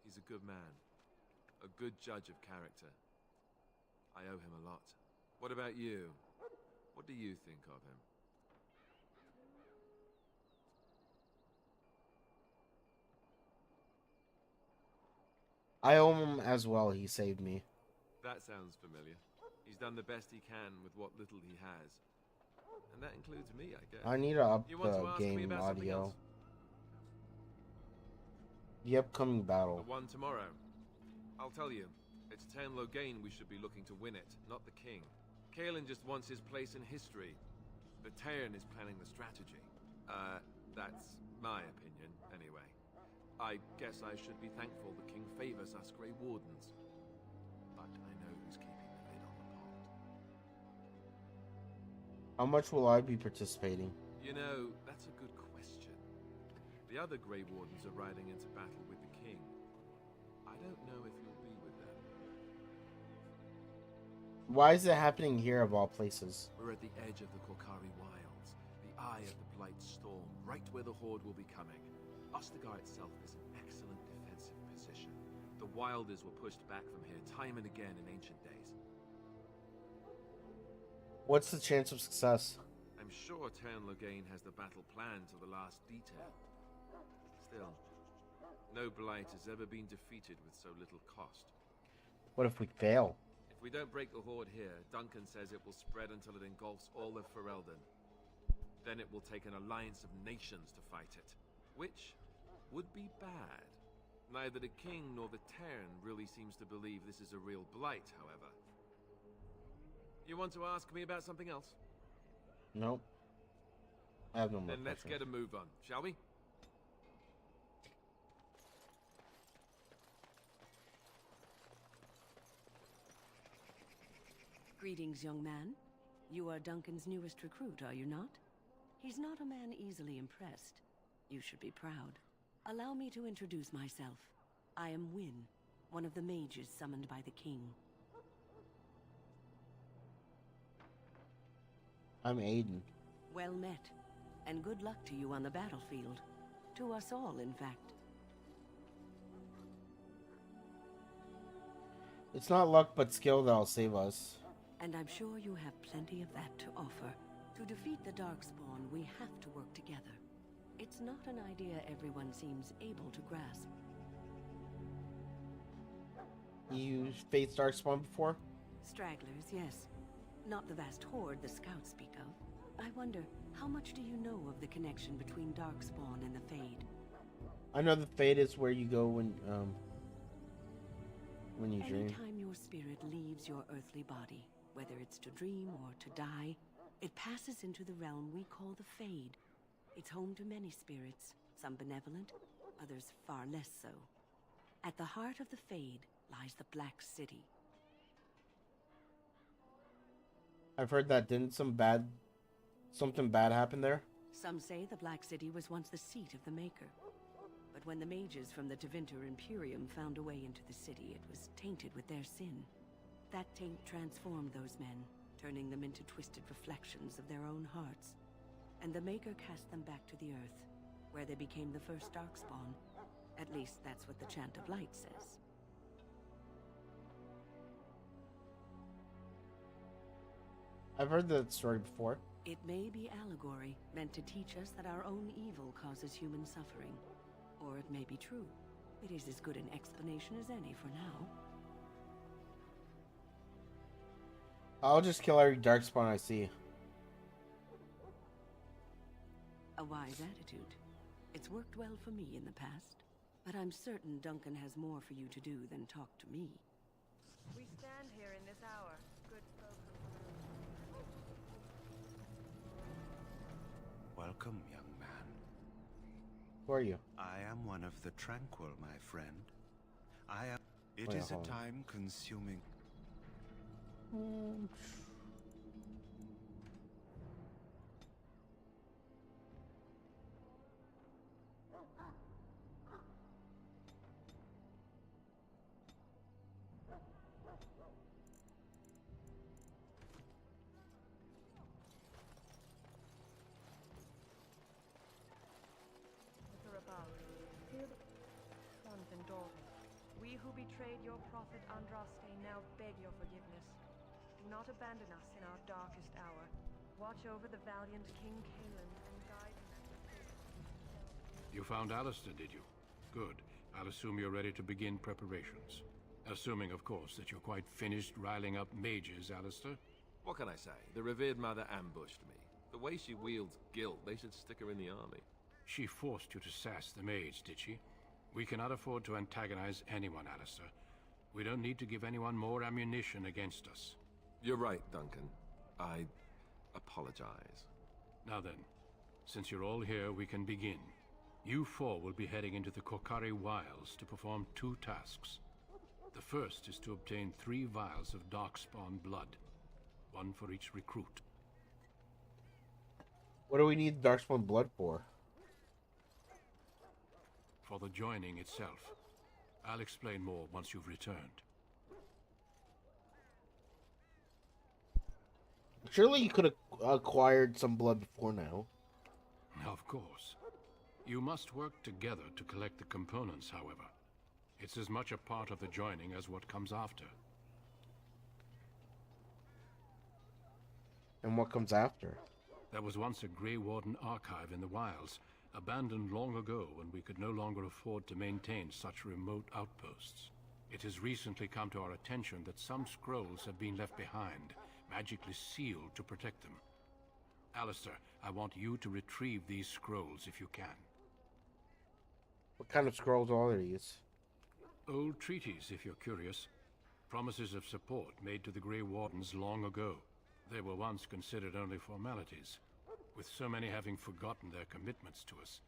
he's a good man. A good judge of character. I owe him a lot. What about you? What do you think of him?
I owe him as well. He saved me.
That sounds familiar. He's done the best he can with what little he has. And that includes me, I guess.
I need to up
You want to
the
ask me
game
about something
audio.
else?
The upcoming battle.
The one tomorrow. I'll tell you. It's Tairn Loghain we should be looking to win it, not the king. Kaelin just wants his place in history. But Tairn is planning the strategy. That's my opinion, anyway. I guess I should be thankful the king favors us Grey Wardens. But I know who's keeping the lid on the pot.
How much will I be participating?
You know, that's a good question. The other Grey Wardens are riding into battle with the king. I don't know if you'll be with them.
Why is it happening here of all places?
We're at the edge of the Korcari Wilds, the eye of the Blight Storm, right where the Horde will be coming. Ostagar itself is an excellent defensive position. The Wilders were pushed back from here time and again in ancient days.
What's the chance of success?
I'm sure Tairn Loghain has the battle planned to the last detail. Still, no Blight has ever been defeated with so little cost.
What if we fail?
If we don't break the Horde here, Duncan says it will spread until it engulfs all of Ferelden. Then it will take an alliance of nations to fight it. Which would be bad. Neither the king nor the Tairn really seems to believe this is a real Blight, however. You want to ask me about something else?
Nope. I have no more
Then let's
questions.
get a move on, shall we?
Greetings, young man. You are Duncan's newest recruit, are you not? He's not a man easily impressed. You should be proud. Allow me to introduce myself. I am Wynne, one of the mages summoned by the king.
I'm Aiden.
Well met, and good luck to you on the battlefield. To us all, in fact.
It's not luck but skill that'll save us.
And I'm sure you have plenty of that to offer. To defeat the Darkspawn, we have to work together. It's not an idea everyone seems able to grasp.
You faced Darkspawn before?
Stragglers, yes. Not the vast horde the scouts speak of. I wonder, how much do you know of the connection between Darkspawn and the Fade?
I know the Fade is where you go when you dream.
Anytime your spirit leaves your earthly body, whether it's to dream or to die, it passes into the realm we call the Fade. It's home to many spirits, some benevolent, others far less so. At the heart of the Fade lies the Black City.
I've heard that something bad happen there?
Some say the Black City was once the seat of the Maker. But when the mages from the Tevinter Imperium found a way into the city, it was tainted with their sin. That taint transformed those men, turning them into twisted reflections of their own hearts. And the Maker cast them back to the Earth, where they became the first Darkspawn. At least that's what the Chant of Light says.
I've heard that story before.
It may be allegory, meant to teach us that our own evil causes human suffering. Or it may be true. It is as good an explanation as any for now.
I'll just kill every Darkspawn I see.
A wise attitude. It's worked well for me in the past. But I'm certain Duncan has more for you to do than talk to me.
We stand here in this hour, good folk.
Welcome, young man.
Who are you?
I am one of the Tranquil, my friend. It
Wait,
is a
hold on.
time-consuming...
Look above. Hear the sons and daughters. We who betrayed your prophet Andraste now beg your forgiveness. Do not abandon us in our darkest hour. Watch over the valiant King Caelan and guide him as the faithful.
You found Alistair, did you? Good. I'll assume you're ready to begin preparations. Assuming, of course, that you're quite finished riling up mages, Alistair.
What can I say? The revered mother ambushed me. The way she wields guilt, they should stick her in the army.
She forced you to sass the mage, did she? We cannot afford to antagonize anyone, Alistair. We don't need to give anyone more ammunition against us.
You're right, Duncan. I apologize.
Now then, since you're all here, we can begin. You four will be heading into the Korcari Wilds to perform 2 tasks. The first is to obtain 3 vials of Darkspawn blood, 1 for each recruit.
What do we need Darkspawn blood for?
For the joining itself. I'll explain more once you've returned.
Surely you could have acquired some blood before now.
Of course. You must work together to collect the components, however. It's as much a part of the joining as what comes after.
And what comes after?
There was once a Grey Warden archive in the wilds, abandoned long ago when we could no longer afford to maintain such remote outposts. It has recently come to our attention that some scrolls have been left behind, magically sealed to protect them. Alistair, I want you to retrieve these scrolls if you can.
What kind of scrolls are these?
Old treaties, if you're curious. Promises of support made to the Grey Wardens long ago. They were once considered only formalities. With so many having forgotten their commitments to us,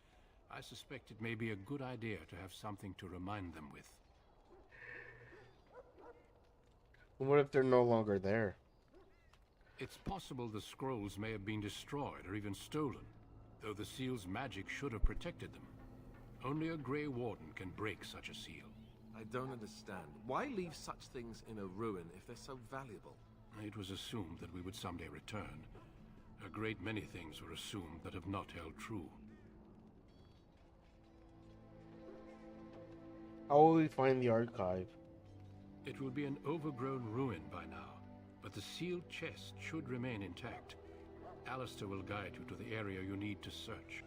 I suspect it may be a good idea to have something to remind them with.
What if they're no longer there?
It's possible the scrolls may have been destroyed or even stolen, though the seal's magic should have protected them. Only a Grey Warden can break such a seal.
I don't understand. Why leave such things in a ruin if they're so valuable?
It was assumed that we would someday return. A great many things were assumed that have not held true.
How will we find the archive?
It will be an overgrown ruin by now, but the sealed chest should remain intact. Alistair will guide you to the area you need to search.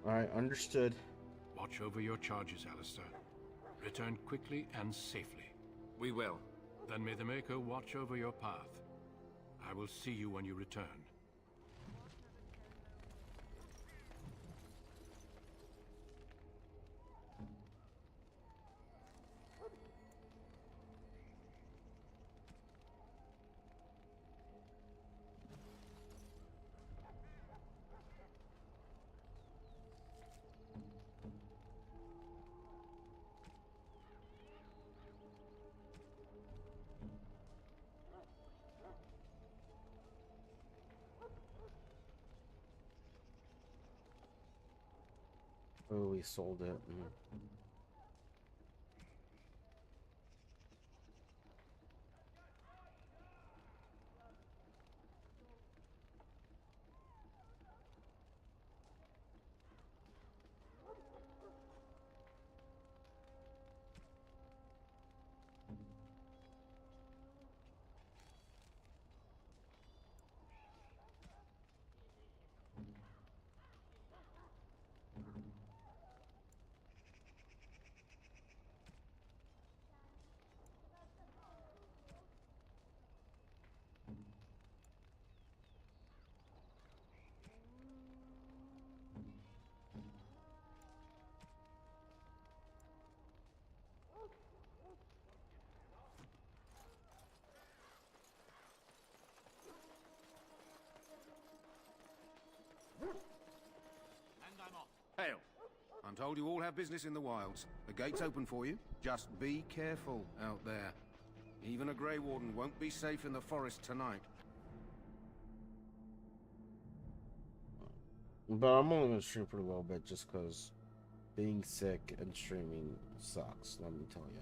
Alright, understood.
Watch over your charges, Alistair. Return quickly and safely.
We will.
Then may the Maker watch over your path. I will see you when you return.
Oh, we sold it.
Hail. I'm told you all have business in the wilds. The gate's open for you. Just be careful out there. Even a Grey Warden won't be safe in the forest tonight.
But I'm only gonna stream for a little bit just because being sick and streaming sucks, let me tell you.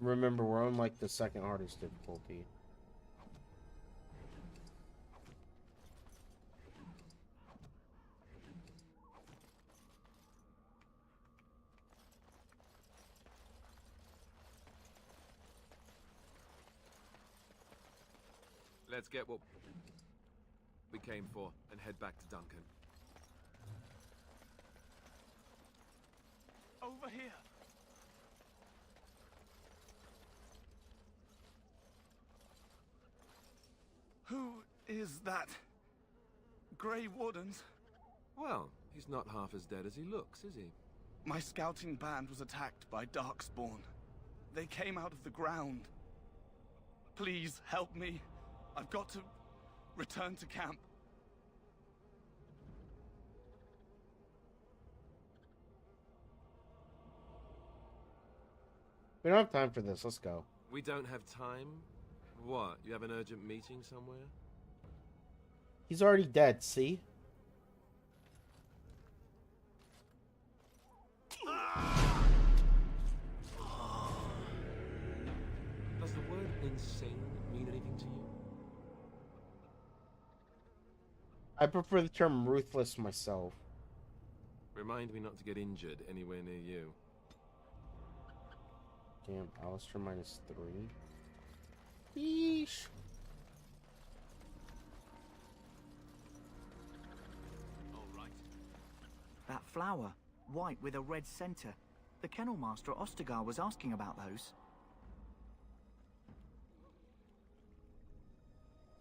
Remember, we're on like the second hardest difficulty.
Let's get what we came for and head back to Duncan.
Over here. Who is that? Grey Wardens?
Well, he's not half as dead as he looks, is he?
My scouting band was attacked by Darkspawn. They came out of the ground. Please help me. I've got to return to camp.
We don't have time for this. Let's go.
We don't have time? What? You have an urgent meeting somewhere?
He's already dead, see?
Does the word insane mean anything to you?
I prefer the term ruthless myself.
Remind me not to get injured anywhere near you.
Damn, Alistair -3. Yeesh.
That flower, white with a red center. The Kennel Master at Ostagar was asking about those.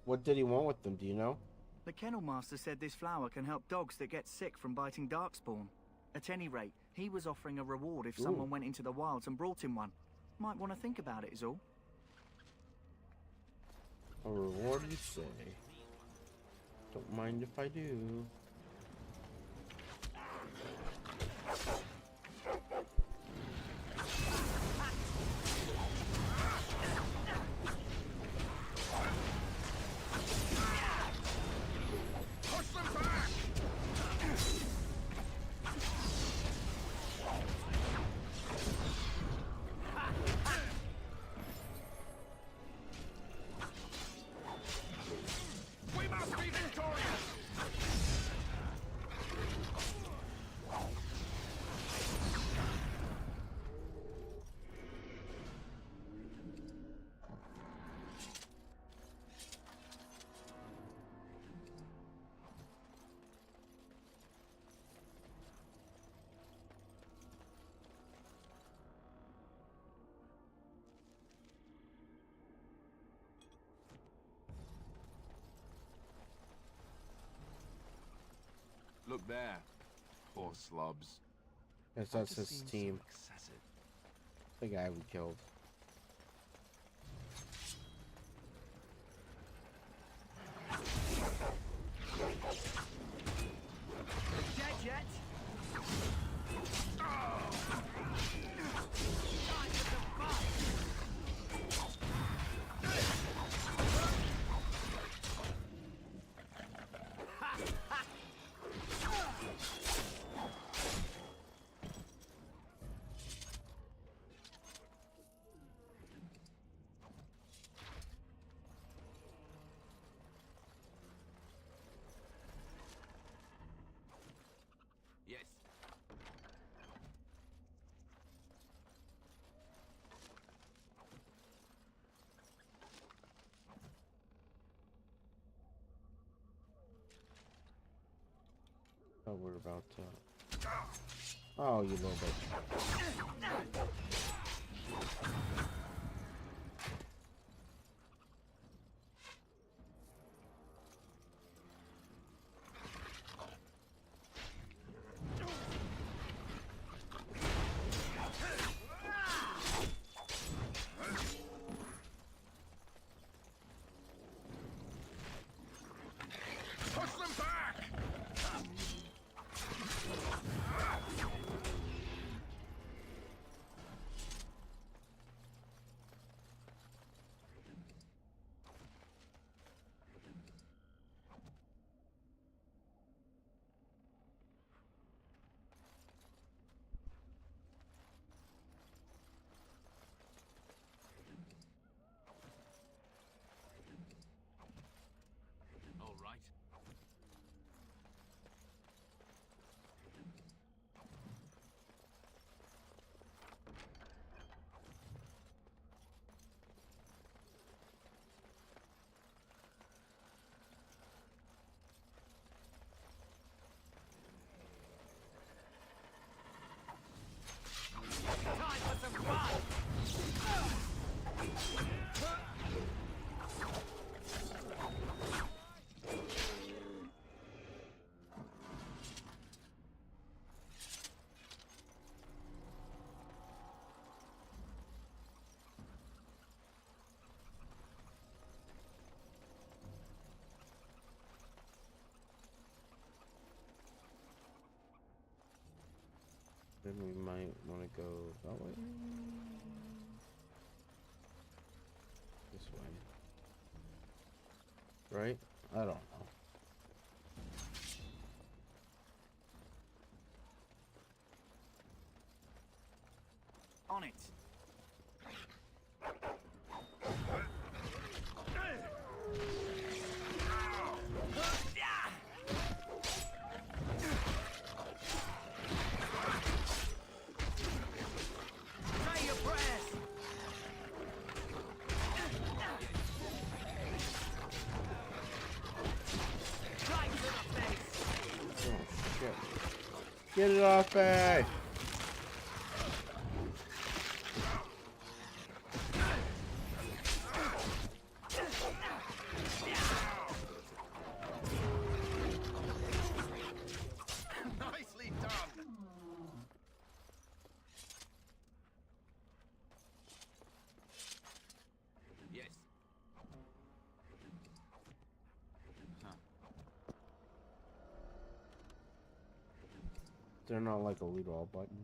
What did he want with them, do you know?
The Kennel Master said this flower can help dogs that get sick from biting Darkspawn. At any rate, he was offering a reward if someone went into the wilds and brought him one. Might want to think about it is all.
A reward, you say? Don't mind if I do.
there. Poor slobs.
Yes,
That
that's
just
his
seems
team.
So excessive.
The guy we killed.
Dead yet?
Yes.
Oh, we're about to. Oh, you little bitch.
Push them back!
All right.
Time for some fun!
Then we might want to go that way. This way. Right? I don't know.
On it. Say your prayers. Right to the face.
Oh, shit. Get it off me!
Nicely done!
Yes.
They're not like a loot all button.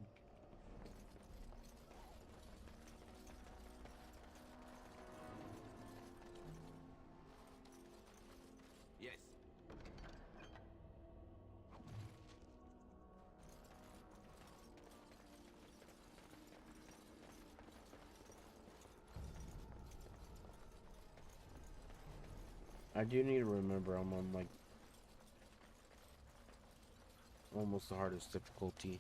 Yes.
I do need to remember I'm on like almost the hardest difficulty.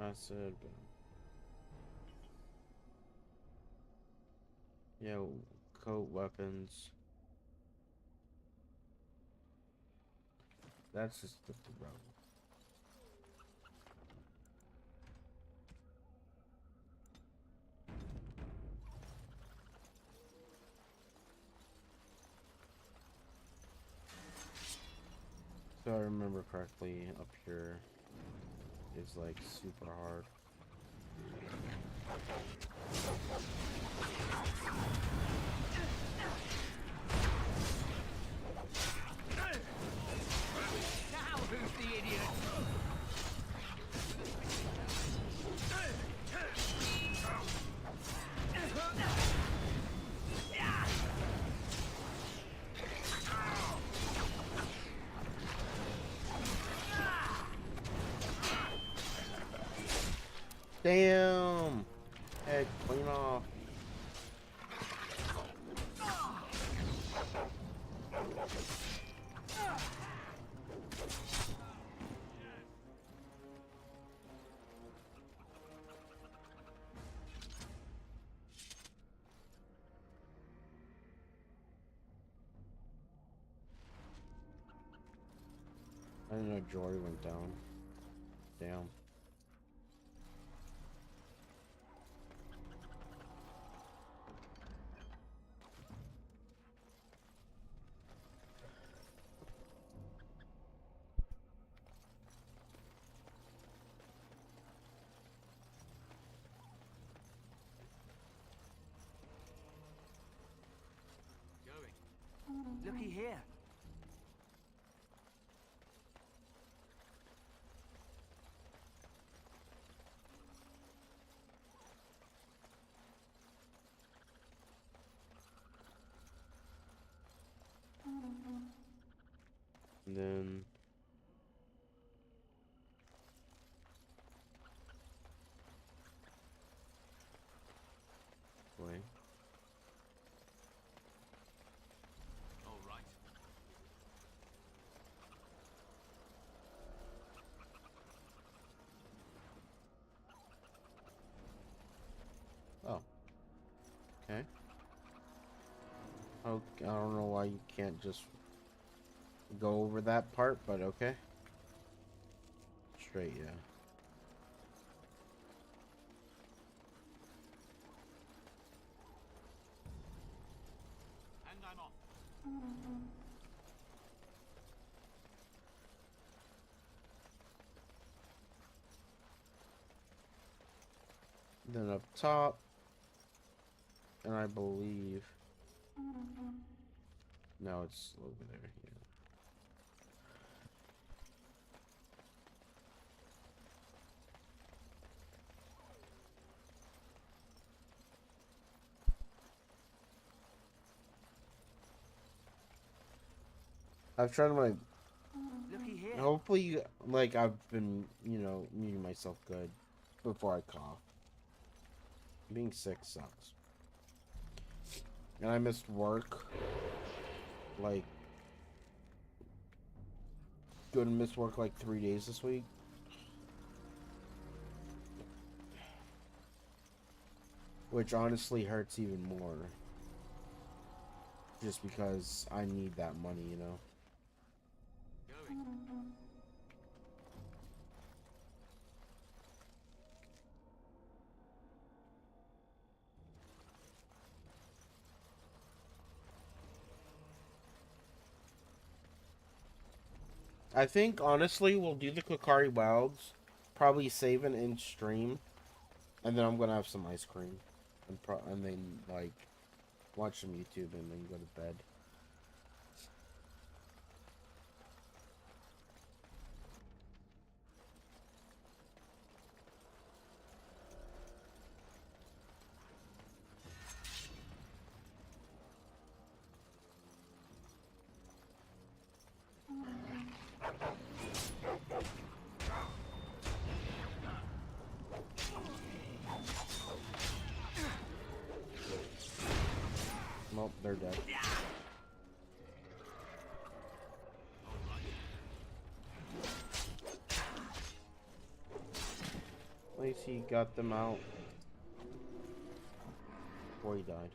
acid. Yeah, coat weapons. That's just the road. So I remember correctly, up here is like super hard.
Now who's the idiot?
Damn! Head clean off. I didn't know Jory went down. Damn.
Looky here.
And then wait.
All right.
Oh. Okay. Oh, I don't know why you can't just go over that part, but okay. Straight, yeah.
And I'm off.
Then up top, and I believe no, it's over there. Yeah. I've tried my.
Looky here.
Hopefully, like I've been, muting myself good before I cough. Being sick sucks. And I missed work. Like, gonna miss work like 3 days this week. Which honestly hurts even more. Just because I need that money, you know? I think honestly we'll do the Kokari Wilds, probably save an in stream, and then I'm gonna have some ice cream, and then like watch some YouTube and then go to bed. Nope, they're dead. he got them out before he died.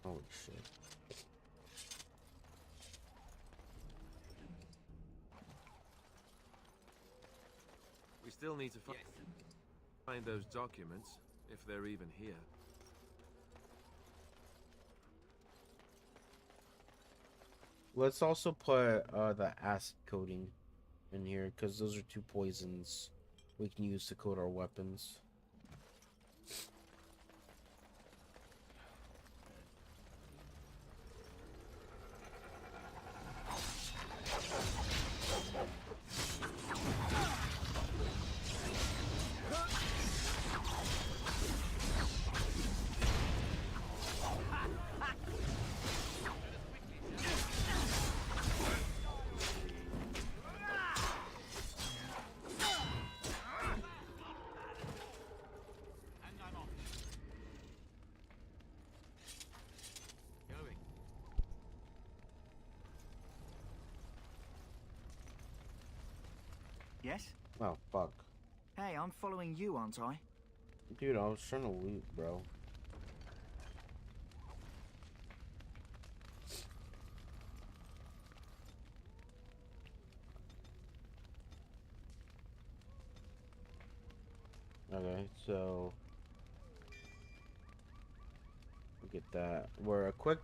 Holy shit.
We still need to find those documents, if they're even here.
Let's also put the acid coating in here, because those are 2 poisons we can use to coat our weapons.
Yes?
Oh, fuck.
Hey, I'm following you, aren't I?
Dude, I was trying to loot, bro. Okay, so look at that. Where a quick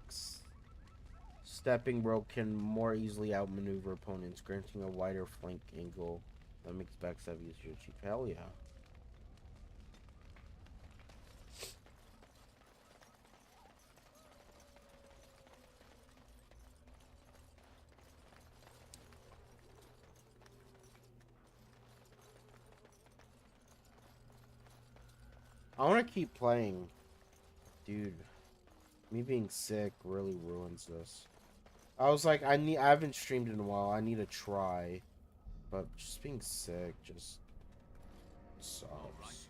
stepping rope can more easily outmaneuver opponents, granting a wider flank angle that makes backstab easier to achieve. Hell yeah. I want to keep playing. Dude, me being sick really ruins this. I was like, I haven't streamed in a while. I need to try. But just being sick just sucks.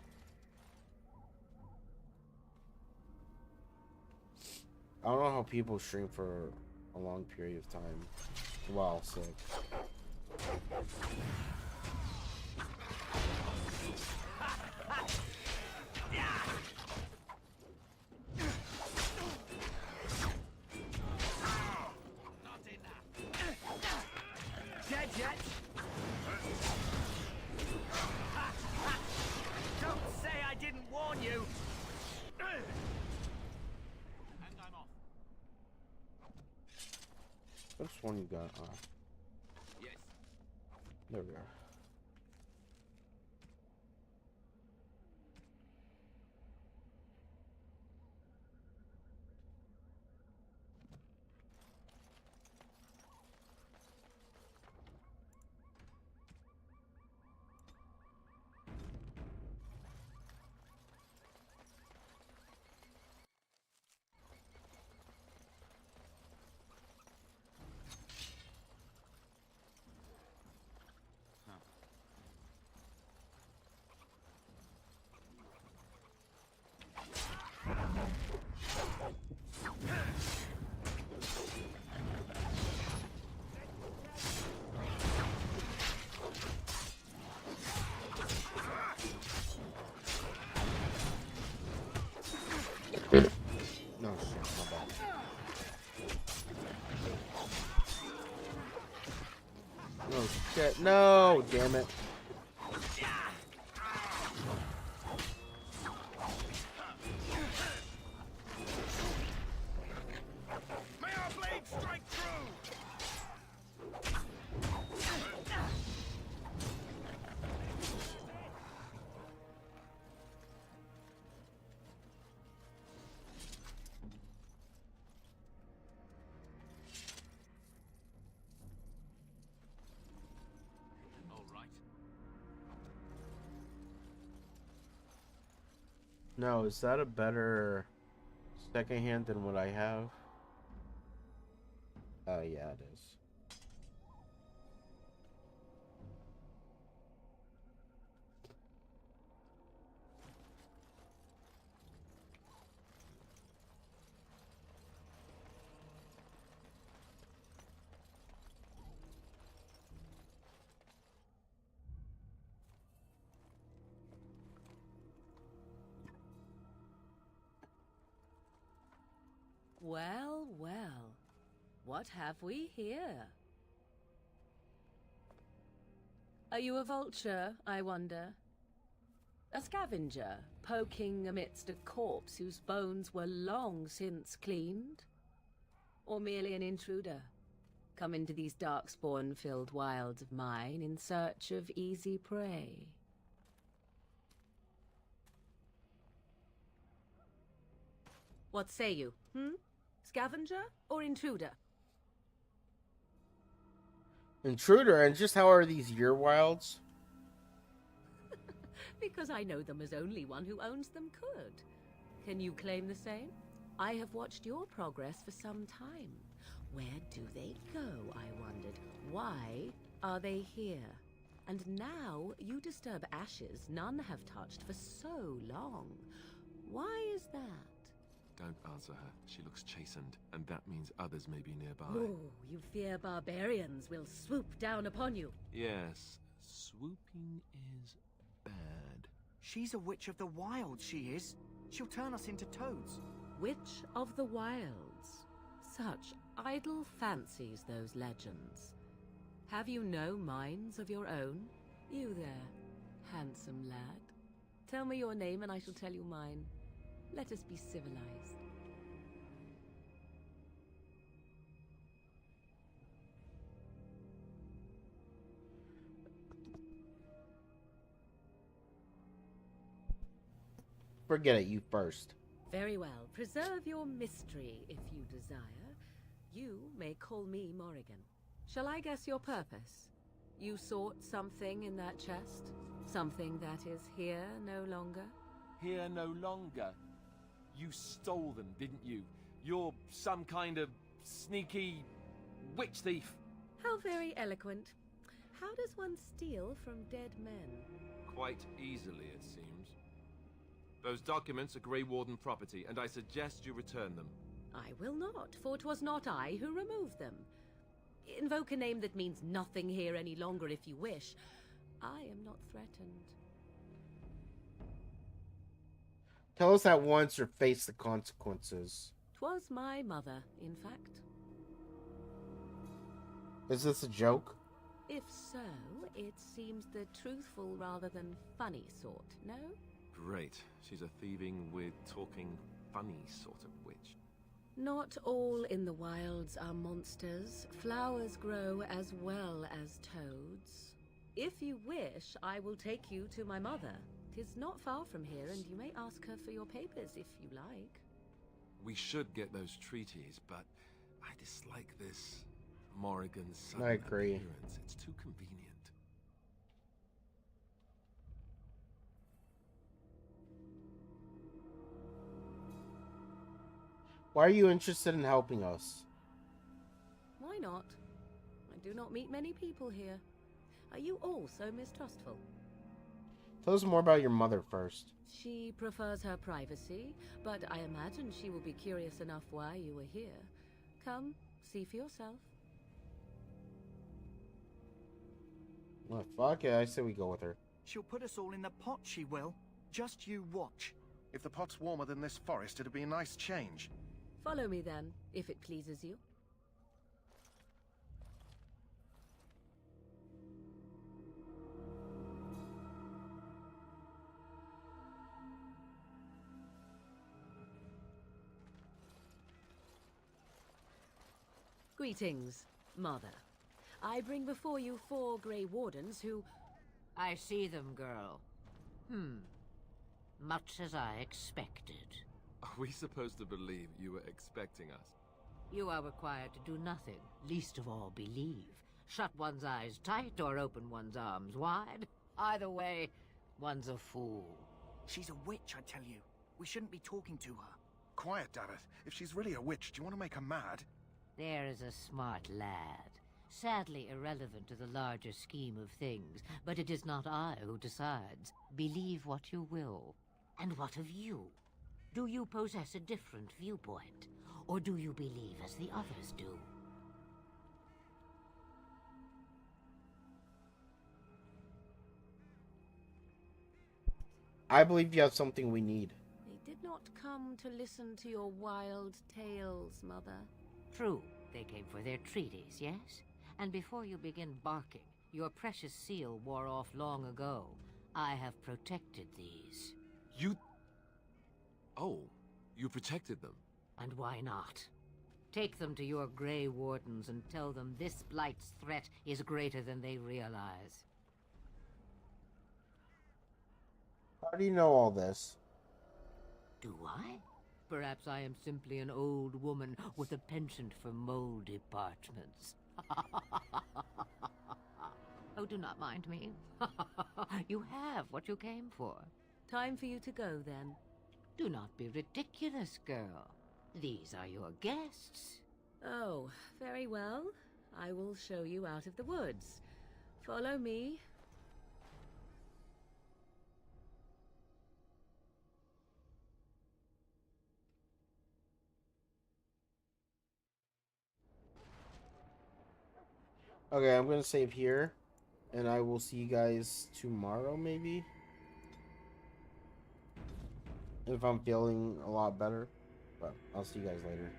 I don't know how people stream for a long period of time while sick.
Dead yet? Don't say I didn't warn you.
And I'm off.
Which one you got?
Yes.
There we are. No shit, my bad. No shit, no, damn it. No, is that a better second hand than what I have? Yeah, it is.
Well, well. What have we here? Are you a vulture, I wonder? A scavenger, poking amidst a corpse whose bones were long since cleaned? Or merely an intruder, come into these darkspawn-filled wilds of mine in search of easy prey? What say you, Scavenger or intruder?
Intruder, and just how are these your wilds?
Because I know them as only one who owns them could. Can you claim the same? I have watched your progress for some time. Where do they go, I wondered? Why are they here? And now you disturb ashes none have touched for so long. Why is that?
Don't answer her. She looks chastened, and that means others may be nearby.
Oh, you fear barbarians will swoop down upon you.
Yes, swooping is bad.
She's a witch of the wilds, she is. She'll turn us into toads.
Witch of the wilds. Such idle fancies, those legends. Have you no minds of your own? You there, handsome lad. Tell me your name and I shall tell you mine. Let us be civilized.
Forget it, you first.
Very well. Preserve your mystery if you desire. You may call me Morrigan. Shall I guess your purpose? You sought something in that chest? Something that is here no longer?
Here no longer? You stole them, didn't you? You're some kind of sneaky witch thief.
How very eloquent. How does one steal from dead men?
Quite easily, it seems. Those documents are Grey Warden property, and I suggest you return them.
I will not, for 'twas not I who removed them. Invoke a name that means nothing here any longer if you wish. I am not threatened.
Tell us at once or face the consequences.
'Twas my mother, in fact.
Is this a joke?
If so, it seems the truthful rather than funny sort, no?
Great. She's a thieving, weird, talking, funny sort of witch.
Not all in the wilds are monsters. Flowers grow as well as toads. If you wish, I will take you to my mother. 'Tis not far from here, and you may ask her for your papers if you like.
We should get those treaties, but I dislike this Morrigan's sudden
I agree.
appearance. It's too convenient.
Why are you interested in helping us?
Why not? I do not meet many people here. Are you also mistrustful?
Tell us more about your mother first.
She prefers her privacy, but I imagine she will be curious enough why you were here. Come, see for yourself.
Well, fuck it, I say we go with her.
She'll put us all in the pot, she will. Just you watch.
If the pot's warmer than this forest, it'd be a nice change.
Follow me then, if it pleases you. Greetings, Mother. I bring before you 4 Grey Wardens who...
I see them, girl. Much as I expected.
Are we supposed to believe you were expecting us?
You are required to do nothing, least of all believe. Shut one's eyes tight or open one's arms wide. Either way, one's a fool.
She's a witch, I tell you. We shouldn't be talking to her.
Quiet, Davith. If she's really a witch, do you want to make her mad?
There is a smart lad. Sadly irrelevant to the larger scheme of things, but it is not I who decides. Believe what you will. And what of you? Do you possess a different viewpoint? Or do you believe as the others do?
I believe you have something we need.
They did not come to listen to your wild tales, Mother.
True. They came for their treaties, yes? And before you begin barking, your precious seal wore off long ago. I have protected these.
You... Oh, you protected them?
And why not? Take them to your Grey Wardens and tell them this Blight's threat is greater than they realize.
How do you know all this?
Do I? Perhaps I am simply an old woman with a penchant for moldy parchments. Oh, do not mind me. You have what you came for.
Time for you to go, then.
Do not be ridiculous, girl. These are your guests.
Oh, very well. I will show you out of the woods. Follow me.
Okay, I'm gonna save here, and I will see you guys tomorrow, maybe? If I'm feeling a lot better. But I'll see you guys later.